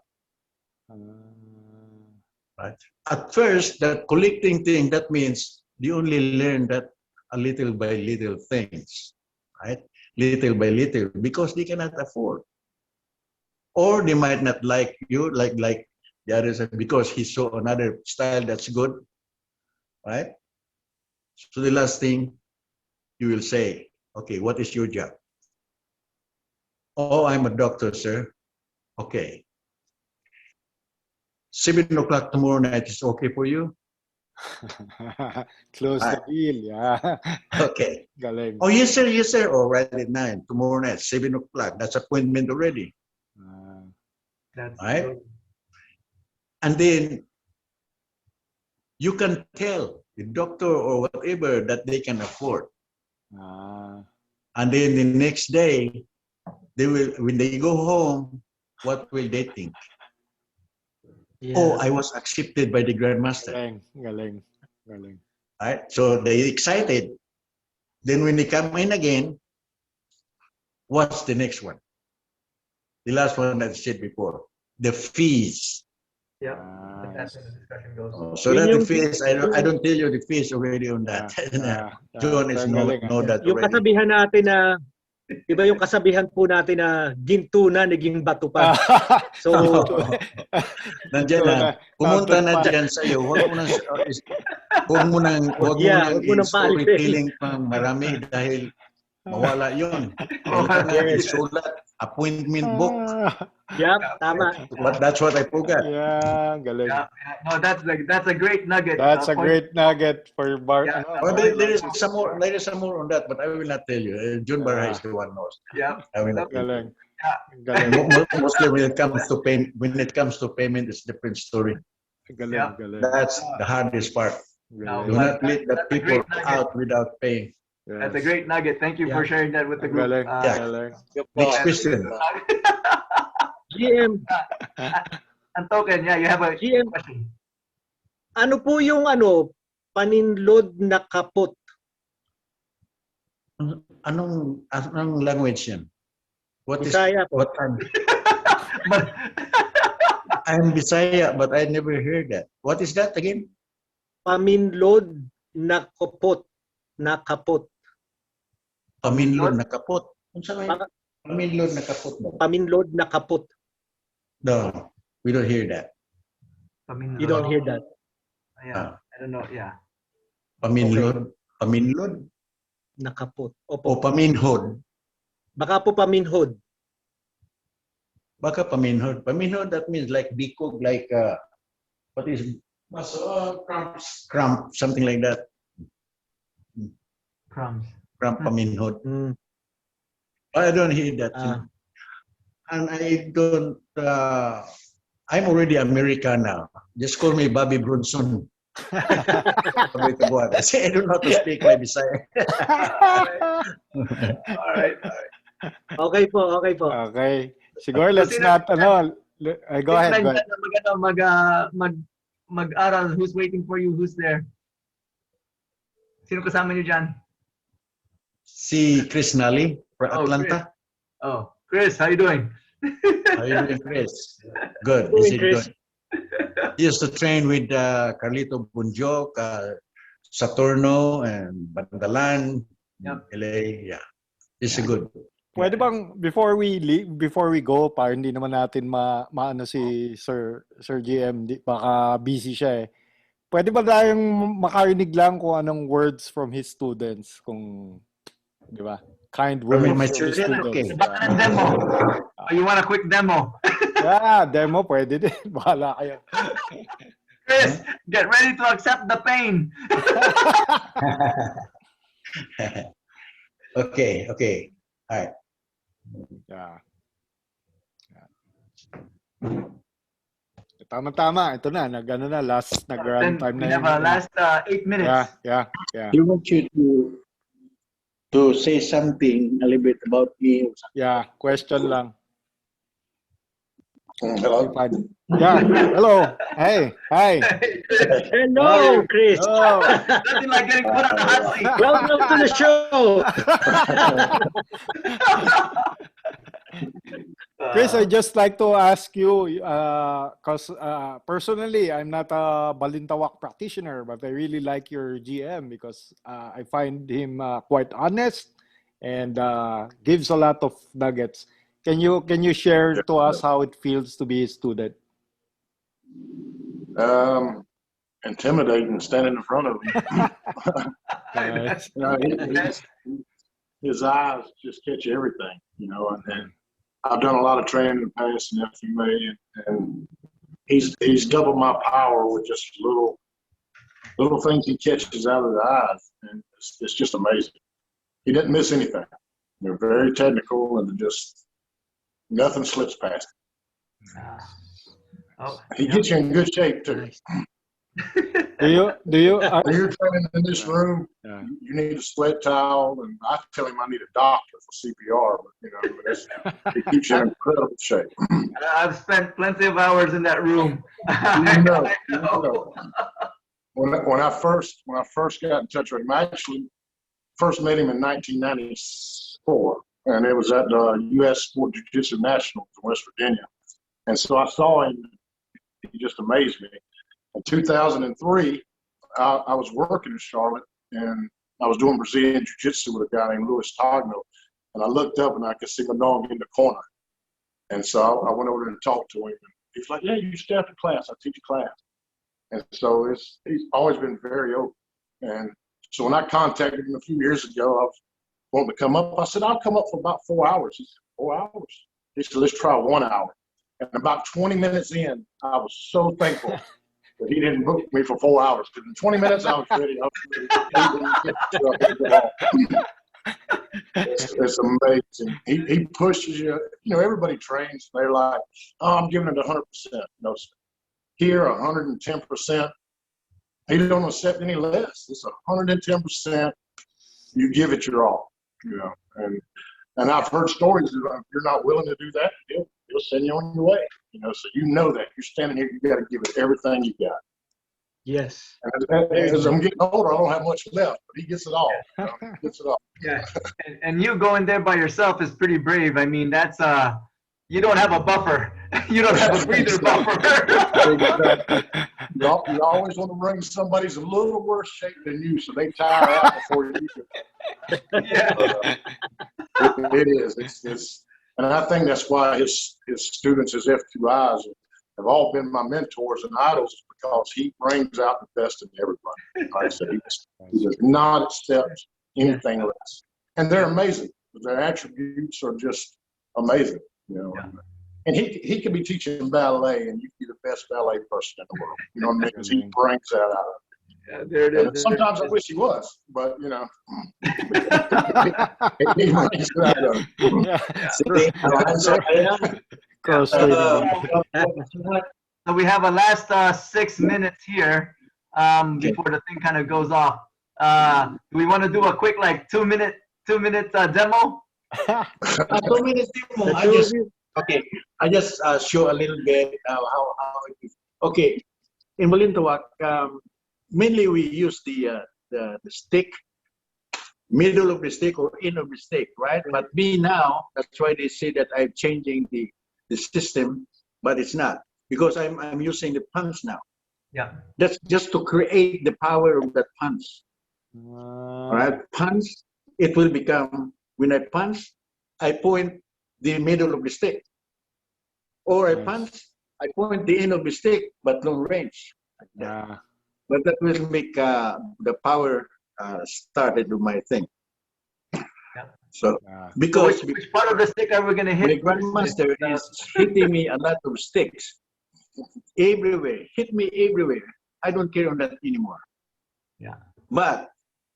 Right? At first, that collecting thing, that means they only learn that a little by little things, right? Little by little, because they cannot afford. Or they might not like you, like the others, because he saw another style that's good, right? So the last thing, you will say, okay, what is your job? Oh, I'm a doctor, sir. Okay. 7 o'clock tomorrow night is okay for you? Close the deal, yeah. Okay. Galing. Oh, yes, sir. Yes, sir. All right at 9. Tomorrow night, 7 o'clock. That's appointment already. That's Right? good. And then you can tell the doctor or whatever that they can afford. And then the next day, they will, when they go home, what will they think? Yeah. Oh, I was accepted by the grandmaster. Galing. Right? So they excited. Then when they come in again, what's the next one? The last one that I said before, the fees. Yep. That's where the discussion goes. So that the fees, I don't tell you the fees already on that. John is know that Yung already. kasabihan natin na, di ba yung kasabihan po natin na ginto na, naging bato pa. So, nandiyan na, pumunta na dyan sa'yo, huwag mo nang storytelling pang marami dahil mawala yun. Isulat, appointment book. Yep, tama. But that's what I forgot. Yeah, galing. No, that's a great nugget. That's a great nugget for Bart. Yeah. There is some more on that, but I will not tell you. John Barra is the one knows. Yeah. I will not tell you. Galing. Mostly when it comes to payment, it's a different story. Galing. That's the hardest part. Do not let the people out without paying. Yes. That's a great nugget. Thank you for sharing that with the group. Galing. Next question. GM. And Token, yeah, you have a GM. question. Ano po yung paninlod na kapot? Anong language yan? What Bisaya is what I'm Bisaya, but I never heard that. What is that again? Paminlod na kapot. Paminlod na kapot. Paminlod na kapot ba? Paminlod na kapot. No, we don't hear that. You don't hear that? Yeah, I don't know. Yeah. Paminlod? Paminlod? Na kapot. O paminhod? Baka po paminhod. Baka paminhod. Paminhod, that means like bikog, like, what is, cramp, something like that. Crumbs. Cramp, paminhod. I don't hear that. And I don't, I'm already American now. Just call me Bobby Brunson. Taboada. See, I don't know how to speak my Bisaya. All right. Okay po. Okay. Siguro let's not, go ahead. Mag-aral, who's waiting for you? Who's there? Sino kasama niyo dyan? Si Chris Nally from Atlanta. Chris, how you doing? How you doing, Chris? Good. Is it good? He used to train with Carlito Bunjok, Saturno, and Bandalan, LA. Yeah, it's good. Pwede bang before we go, para hindi naman natin maano si Sir GM, baka busy siya eh. Pwede ba tayong makarinig lang kung anong words from his students, kung di ba? Kind words from his students. Okay. Demo. You want a quick demo? Yeah, demo pwede din. Bahala kayo. Chris, get ready to accept the pain. Okay. All right. Yeah. Tama. Ito na. Nag-run time na yun. We have last 8 minutes. Yeah. He wants you to say something a little bit about me. Yeah, question lang. Hello. Yeah, hello. Hey, hi. Hello, Chris. Oh. Nothing like getting put on the hot seat. Welcome to the show. Chris, I just like to ask you, because personally, I'm not a Balintawak practitioner, but I really like your GM because I find him quite honest and gives a lot of nuggets. Can you share to us how it feels to be a student? Intimidating standing in front of him. Nice. You know, his eyes just catch everything, you know, and I've done a lot of training in the past in FMA, and he's doubled my power with just little things he catches out of the eyes, and it's just amazing. He didn't miss anything. They're very technical, and just nothing slips past him. Oh, He gets you in good shape too. Nice. Do you When you're training in this room, Yeah. you need a sweat towel, and I tell him I need a doctor for CPR, but you know, it keeps you in incredible shape. I've spent plenty of hours in that room. You know, I know. When I first got in touch with him, I actually first met him in 1994, and it was at the U.S. Sport Jiu-Jitsu Nationals in West Virginia. And so I saw him; he just amazed me. In 2003, I was working in Charlotte, and I was doing Brazilian Jiu-Jitsu with a guy named Louis Togno, and I looked up and I could see my dog in the corner. And so I went over there and talked to him, and he's like, "Yeah, you stay after class. I teach a class." And so he's always been very open. And so when I contacted him a few years ago, I was wanting to come up. I said, "I'll come up for about 4 hours." He said, 4 hours? He said, "Let's try 1 hour." And about 20 minutes in, I was so thankful that he didn't book me for 4 hours. Because in 20 minutes, I was ready. It's amazing. He pushes you. You know, everybody trains. They're like, "Oh, I'm giving it 100%." No, here, 110%. He don't accept any less. It's 110%. You give it your all. You know, and I've heard stories that if you're not willing to do that, he'll send you on your way. You know, so you know that you're standing here. You got to give it everything you got. Yes. And as I'm getting older, I don't have much left, but he gets it all. You know, he gets it all. Yeah, and you going there by yourself is pretty brave. I mean, that's you don't have a buffer. You don't have a breather buffer. You always want to bring somebody who's a little worse shape than you, so they tire out before you do. Yeah. It is. It's, and I think that's why his students, his F2Is, have all been my mentors and idols, because he brings out the best in everybody. Like I said, he does not accept anything less. And they're amazing. Their attributes are just amazing, you know. Yeah. And he could be teaching ballet, and you could be the best ballet person in the world. You know what I mean? Because he brings that out of it. Yeah, there it is. Sometimes I wish he was, but you know, he brings it out of it. So we have a last 6 minutes here before the thing kind of goes off. Do we want to do a quick, like, 2 minute demo? 2 minutes demo. I just show a little bit how it is. Okay, in Balintawak, mainly we use the stick, middle of the stick or end of the stick, right? But me now, that's why they say that I'm changing the system, but it's not, because I'm using the punch now. Yeah. That's just to create the power of that punch. All right, punch, it will become, when I punch, I point the middle of the stick. Or I punch, I point the end of the stick, but long range. Like that. But that will make the power started with my thing. Yeah. So, because so which part of the stick are we going to hit? My grandmaster is hitting me a lot of sticks. Everywhere. Hit me everywhere. I don't care on that anymore. Yeah. But,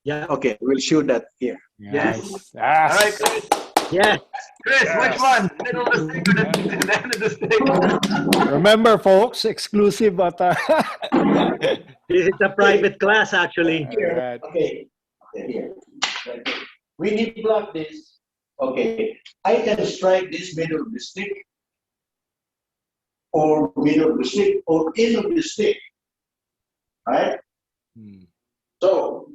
okay, we'll show that here. Yes. All right, Chris. Yeah. Chris, which one? Middle of the stick or the end of the stick? Remember, folks, exclusive at This is a private class, actually. Here. Okay. Here. When you block this, okay, I can strike this middle of the stick, or middle of the stick, or end of the stick. Right? So,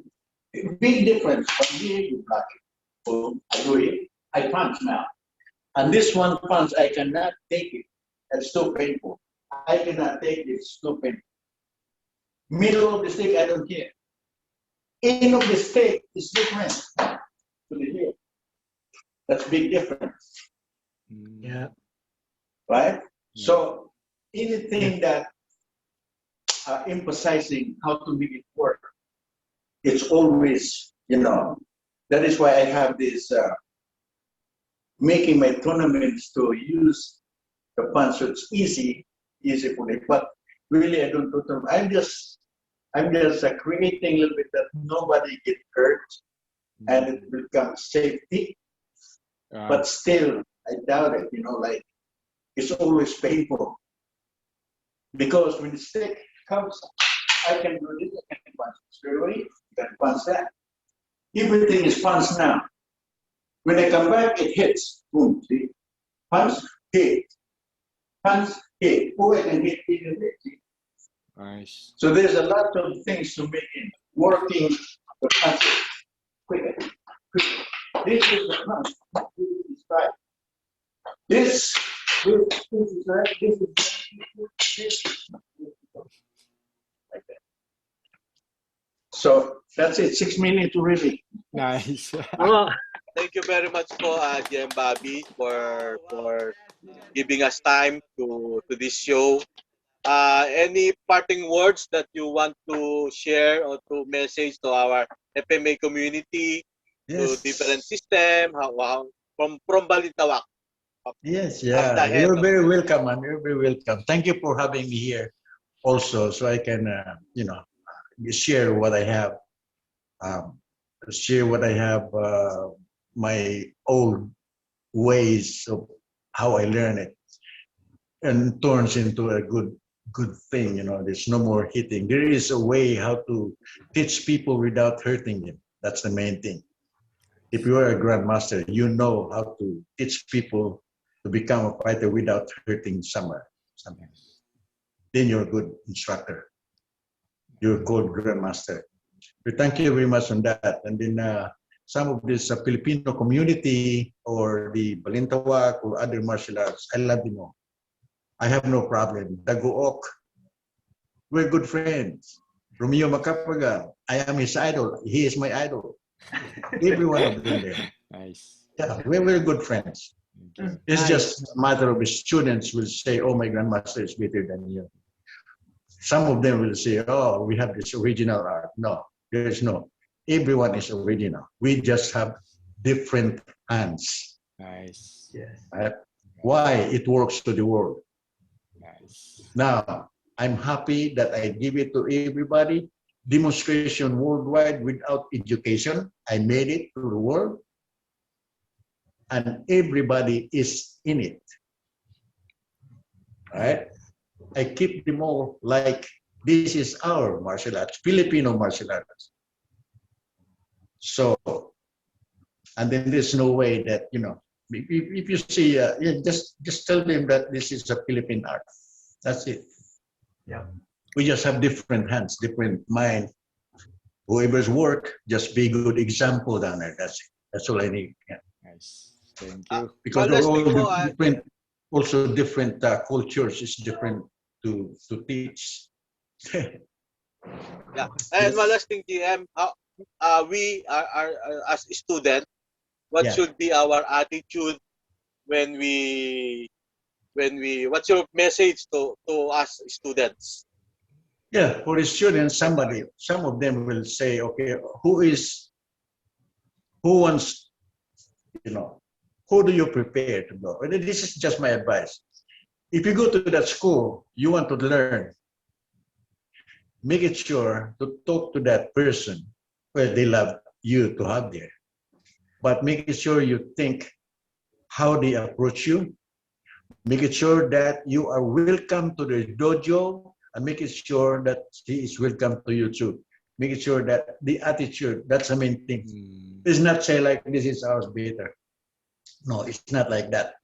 big difference from here you block it. So I do it. I punch now. And this one punch, I cannot take it. That's too painful. I cannot take it. It's too painful. Middle of the stick, I don't care. End of the stick is different to the heel. That's big difference. Yeah. Right? So anything that emphasizing how to make it work, it's always You know, that is why I have this making my tournaments to use the funds. So it's easy for me. But really, I don't do tournament. I'm just creating a little bit that nobody get hurt and it becomes safety. But still, I doubt it. You know, like it's always painful because when the stick comes, I can do this. I can punch straight away. I can punch that. Everything is punched now. When I come back, it hits. Boom. See? Punch, hit. Punch, hit. Or I can hit even hit. See? Nice. So there's a lot of things to make it working the punch quicker. This is the punch. This is right. This is right. This is like that. So that's it. 6 minutes already. Nice. Oh, Thank you very much po, GM Bobby, for giving us time to this show. Any parting words that you want to share or to message to our FMA community, to Yes. different system, how from Balintawak? Yes, At the yeah. head You're of very welcome, man. You're very welcome. Thank you for having me here also, so I can, share what I have. Um, Share what I have, my old ways of how I learn it, and turns into a good thing. You know, there's no more hitting. There is a way how to teach people without hurting them. That's the main thing. If you are a grandmaster, you know how to teach people to become a fighter without hurting someone. Then you're a good instructor. You're called grandmaster. We thank you very much on that. And then some of this Filipino community or the Balintawak or other martial arts, I love you all. I have no problem. Dagook, we're good friends. Romeo Macapagal, I am his idol. He is my idol. Every one of them there. Nice. Yeah, we're good friends. It's Nice. just a matter of the students will say, oh, my grandmaster is better than you. Some of them will say, oh, we have this original art. No, there is no. Everyone is original. We just have different hands. Nice. Yes. Right? Why it works to the world. Nice. Now, I'm happy that I give it to everybody. Demonstration worldwide without education. I made it to the world. And everybody is in it. Right? I keep them all like this is our martial arts, Filipino martial arts. So, and then there's no way that, if you see, just tell them that this is a Philippine art. That's it. Yeah. We just have different hands, different mind. Whoever's work, just be a good example down there. That's it. That's all I need. Yeah. Nice. Thank you. Because they're all different, also different cultures. It's different to teach. Yeah. And one last thing, GM, we are as a student, what should be our attitude when we what's your message to us students? Yeah, for the students, some of them will say, okay, who wants, who do you prepare to go? And this is just my advice. If you go to that school, you want to learn, make it sure to talk to that person where they love you to have there. But make it sure you think how they approach you. Make it sure that you are welcome to the dojo, and make it sure that he is welcome to you too. Make it sure that the attitude, that's the main thing. It's not say like this is ours better. No, it's not like that.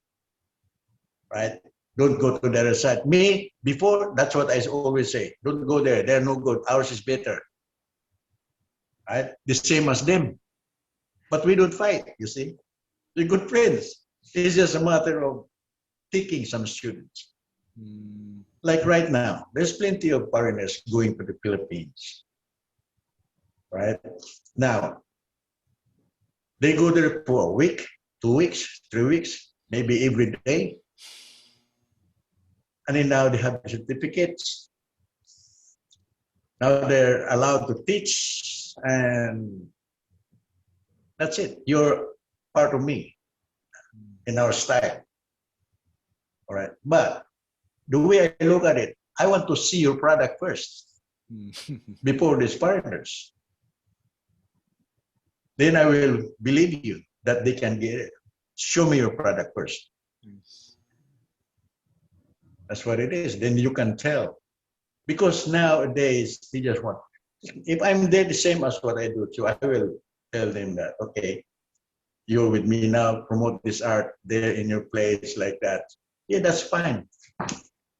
Right? Don't go to the other side. Me, before, that's what I always say. Don't go there. They're no good. Ours is better. Right? The same as them. But we don't fight, you see. We're good friends. It's just a matter of taking some students. Like right now, there's plenty of foreigners going to the Philippines. Right? Now, they go there for a week, 2 weeks, 3 weeks, maybe every day. And then now they have certificates. Now they're allowed to teach, and That's it. You're part of me in our style. All right. But the way I look at it, I want to see your product first before these foreigners. Then I will believe you that they can get it. Show me your product first. That's what it is. Then you can tell. Because nowadays, they just want, if I'm there the same as what I do too, I will tell them that, okay, you're with me now, promote this art there in your place like that. Yeah, that's fine.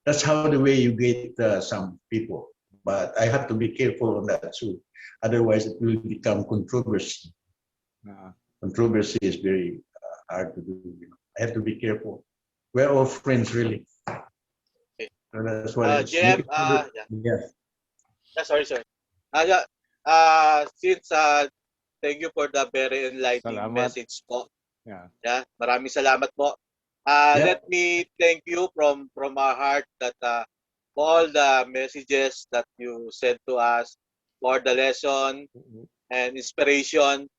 That's how the way you get some people. But I have to be careful on that too. Otherwise, it will become controversy. Controversy is very hard to do. You know. I have to be careful. We're all friends, really. Okay. So that's what it is. JM, Yeah. yeah, sorry, sir. Since thank you for the very enlightening Salamat. message po. Yeah. Yeah, maraming salamat po. Yeah. Let me thank you from our heart that all the messages that you sent to us for the lesson and inspiration.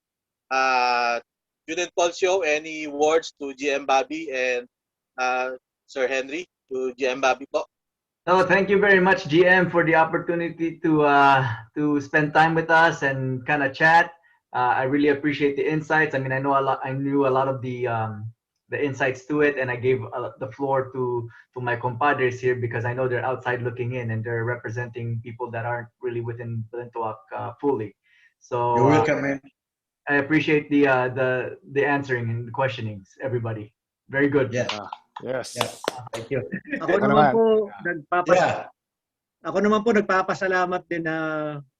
Student Paul Show, any words to GM Bobby and Sir Henry, to GM Bobby po? No, thank you very much, GM, for the opportunity to spend time with us and kind of chat. I really appreciate the insights. I mean, I knew a lot of the insights to it, and I gave the floor to my compadres here because I know they're outside looking in and they're representing people that aren't really within Balintawak fully. So You're welcome, man. I appreciate the answering and the questionings, everybody. Very good. Yeah. Yes. Yeah. Thank you. Ako Ano naman naman? po, Yeah. ako naman po nagpapasalamat din na,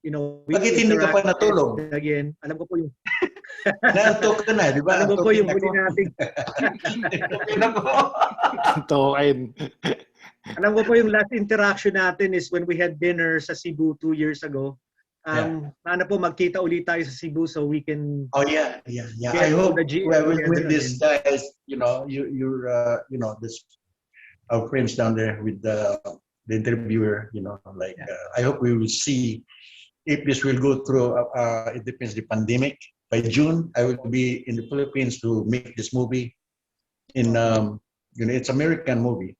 we Bakit hindi ka pa interacted natulog? again. Alam ko po yung Naantok ka na, di ba? alam ko po yung Antokin huli ako. nating Token. alam ko po yung last interaction natin is when we had dinner sa Cebu 2 years ago. Sana po magkita ulit tayo sa Cebu so we can Oh yeah. get I hope the GM with together these again. guys, you're this our friends down there with the interviewer, I hope we will see if this will go through. It depends the pandemic. By June, I will be in the Philippines to make this movie. It's American movie.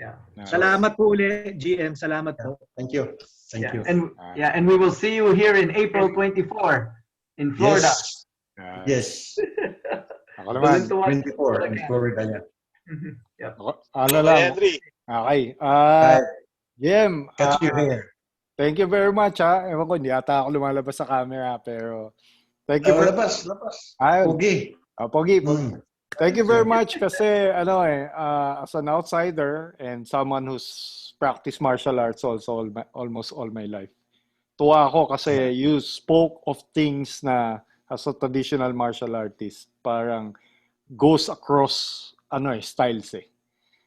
Yeah. Salamat po uli, GM. Salamat po. Thank you. Thank you. And we will see you here in April 24 in Florida. Yes. Ako naman. 24 in Florida. Yeah. Ano lang. Henry. Okay. Jim. Catch you here. Thank you very much ha. Ewan ko, hindi ata ako lumalabas sa camera pero thank you Labas. Ayun. Pogi. Pogi. Thank you very much kasi as an outsider and someone who's practiced martial arts also almost all my life. Tuwa ako kasi you spoke of things na as a traditional martial artist parang goes across styles eh.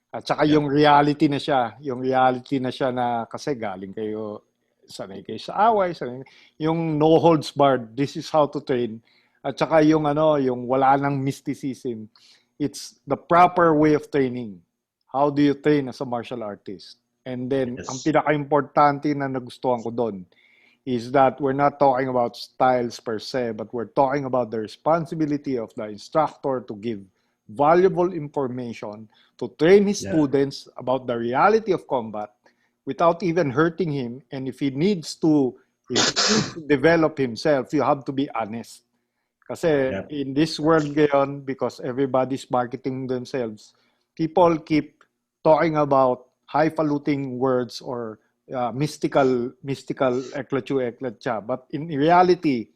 At saka yung reality na siya na kasi galing kayo sanay kayo sa away, yung no holds barred, this is how to train. At saka yung wala nang mysticism. It's the proper way of training. How do you train as a martial artist? And then, ang pinaka-importante na nagustuhan ko doon is that we're not talking about styles per se, but we're talking about the responsibility of the instructor to give valuable information to train his students about the reality of combat without even hurting him. And if he needs to develop himself, you have to be honest. Kasi in this world ngayon, because everybody's marketing themselves, people keep talking about highfalutin words or mystical eklatcha. But in reality,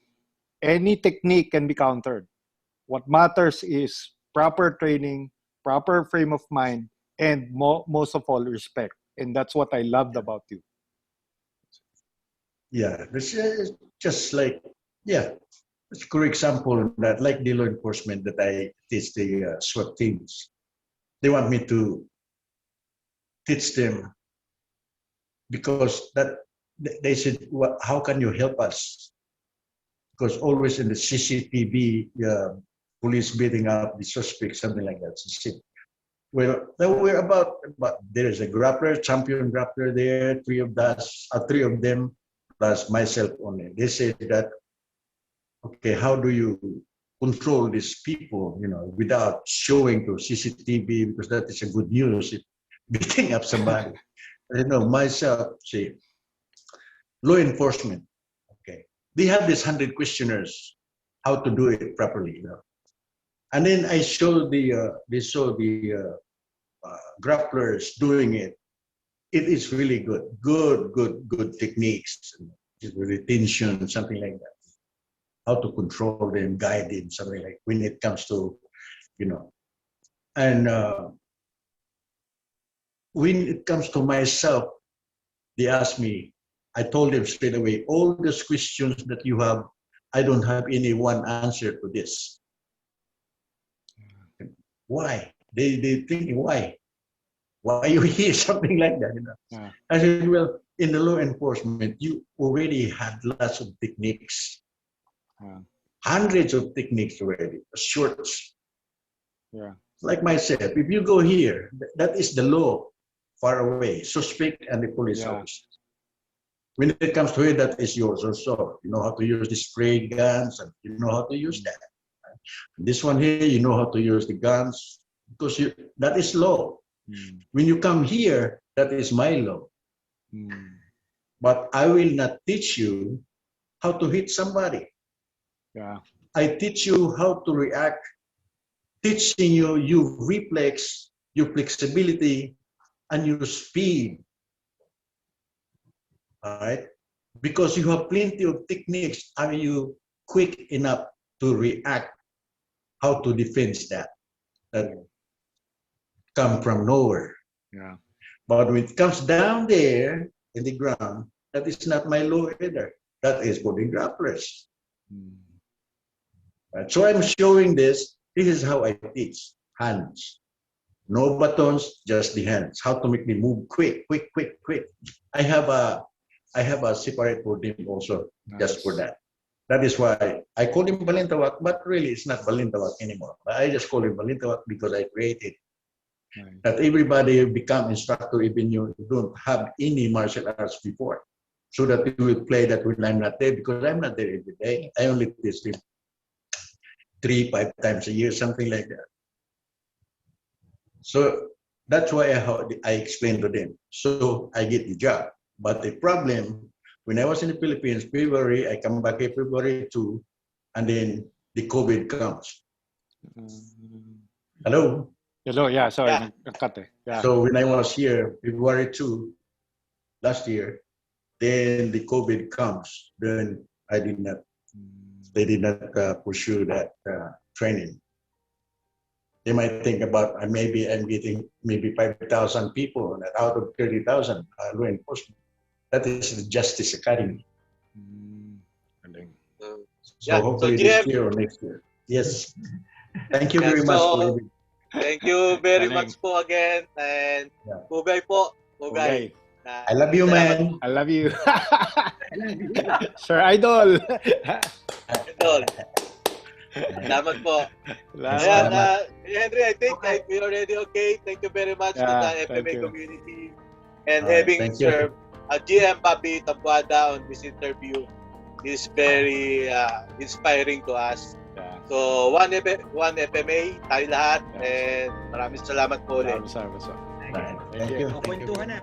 any technique can be countered. What matters is proper training, proper frame of mind, and most of all, respect. And that's what I loved about you. Yeah, this is just like, it's a good example that like the law enforcement that I teach the SWAT teams. They want me to teach them because that they said, how can you help us? Because always in the CCTV, police beating up the suspect, something like that. Well, we're about there's a grappler, champion grappler there, three of them, plus myself only. They said that, okay, how do you control these people, without showing to CCTV, because that is a good news if beating up somebody. Myself, say, law enforcement, okay, they have these 100 questionnaires, how to do it properly, and then I showed they saw the grapplers doing it. It is really good techniques, retention, something like that. How to control them, guide them, something like when it comes to, and when it comes to myself, they asked me, I told them straight away, all those questions that you have, I don't have any one answer to this. Why? They thinking, why? Why are you here? Something like that. Yeah. I said, well, in the law enforcement, you already had lots of techniques. Yeah. Hundreds of techniques already, shorts. Yeah. Like myself, if you go here, that is the law, far away, suspect and the police officer. When it comes to it, that is yours also. You know how to use the spray guns, and you know how to use that. This one here, you know how to use the guns, because that is law. When you come here, that is my law. But I will not teach you how to hit somebody. Yeah. I teach you how to react, teaching you your reflex, your flexibility, and your speed. All right? Because you have plenty of techniques. Are you quick enough to react? How to defend that come from nowhere? Yeah. But when it comes down there in the ground, that is not my law either. That is for the grapplers. Right? So I'm showing this. This is how I teach. Hands. No buttons, just the hands. How to make me move quick. I have a separate for them also, just for that. That is why I call him Balintawak, but really it's not Balintawak anymore. I just call him Balintawak because I created that everybody become instructor, even you don't have any martial arts before, so that you will play that when I'm not there, because I'm not there every day. I only teach them 3-5 times a year, something like that. So that's why I explained to them. So I get the job. But the problem, when I was in the Philippines, February, I come back here February 2, and then the COVID comes. Hello? Hello, yeah, sorry, nagkat eh. Yeah. So when I was here, February 2, last year, then the COVID comes. Then they did not pursue that training. They might think about maybe I'm getting maybe 5,000 people out of 30,000 law enforcement. That is the Justice Academy. So hopefully this year or next year. Yes. Thank you very much. Thank you very much po again. And Bugay po. Bugay. I love you, man. I love you. Sir Idol. Idol. Salamat po. Ayan, Henry, I think we're already okay. Thank you very much to the FMA community. And having served GM Papi Taboada on this interview is very inspiring to us. So, one FMA, tayo lahat. And maraming salamat po ulit. Salamat. Thank you. Kwentuhan na.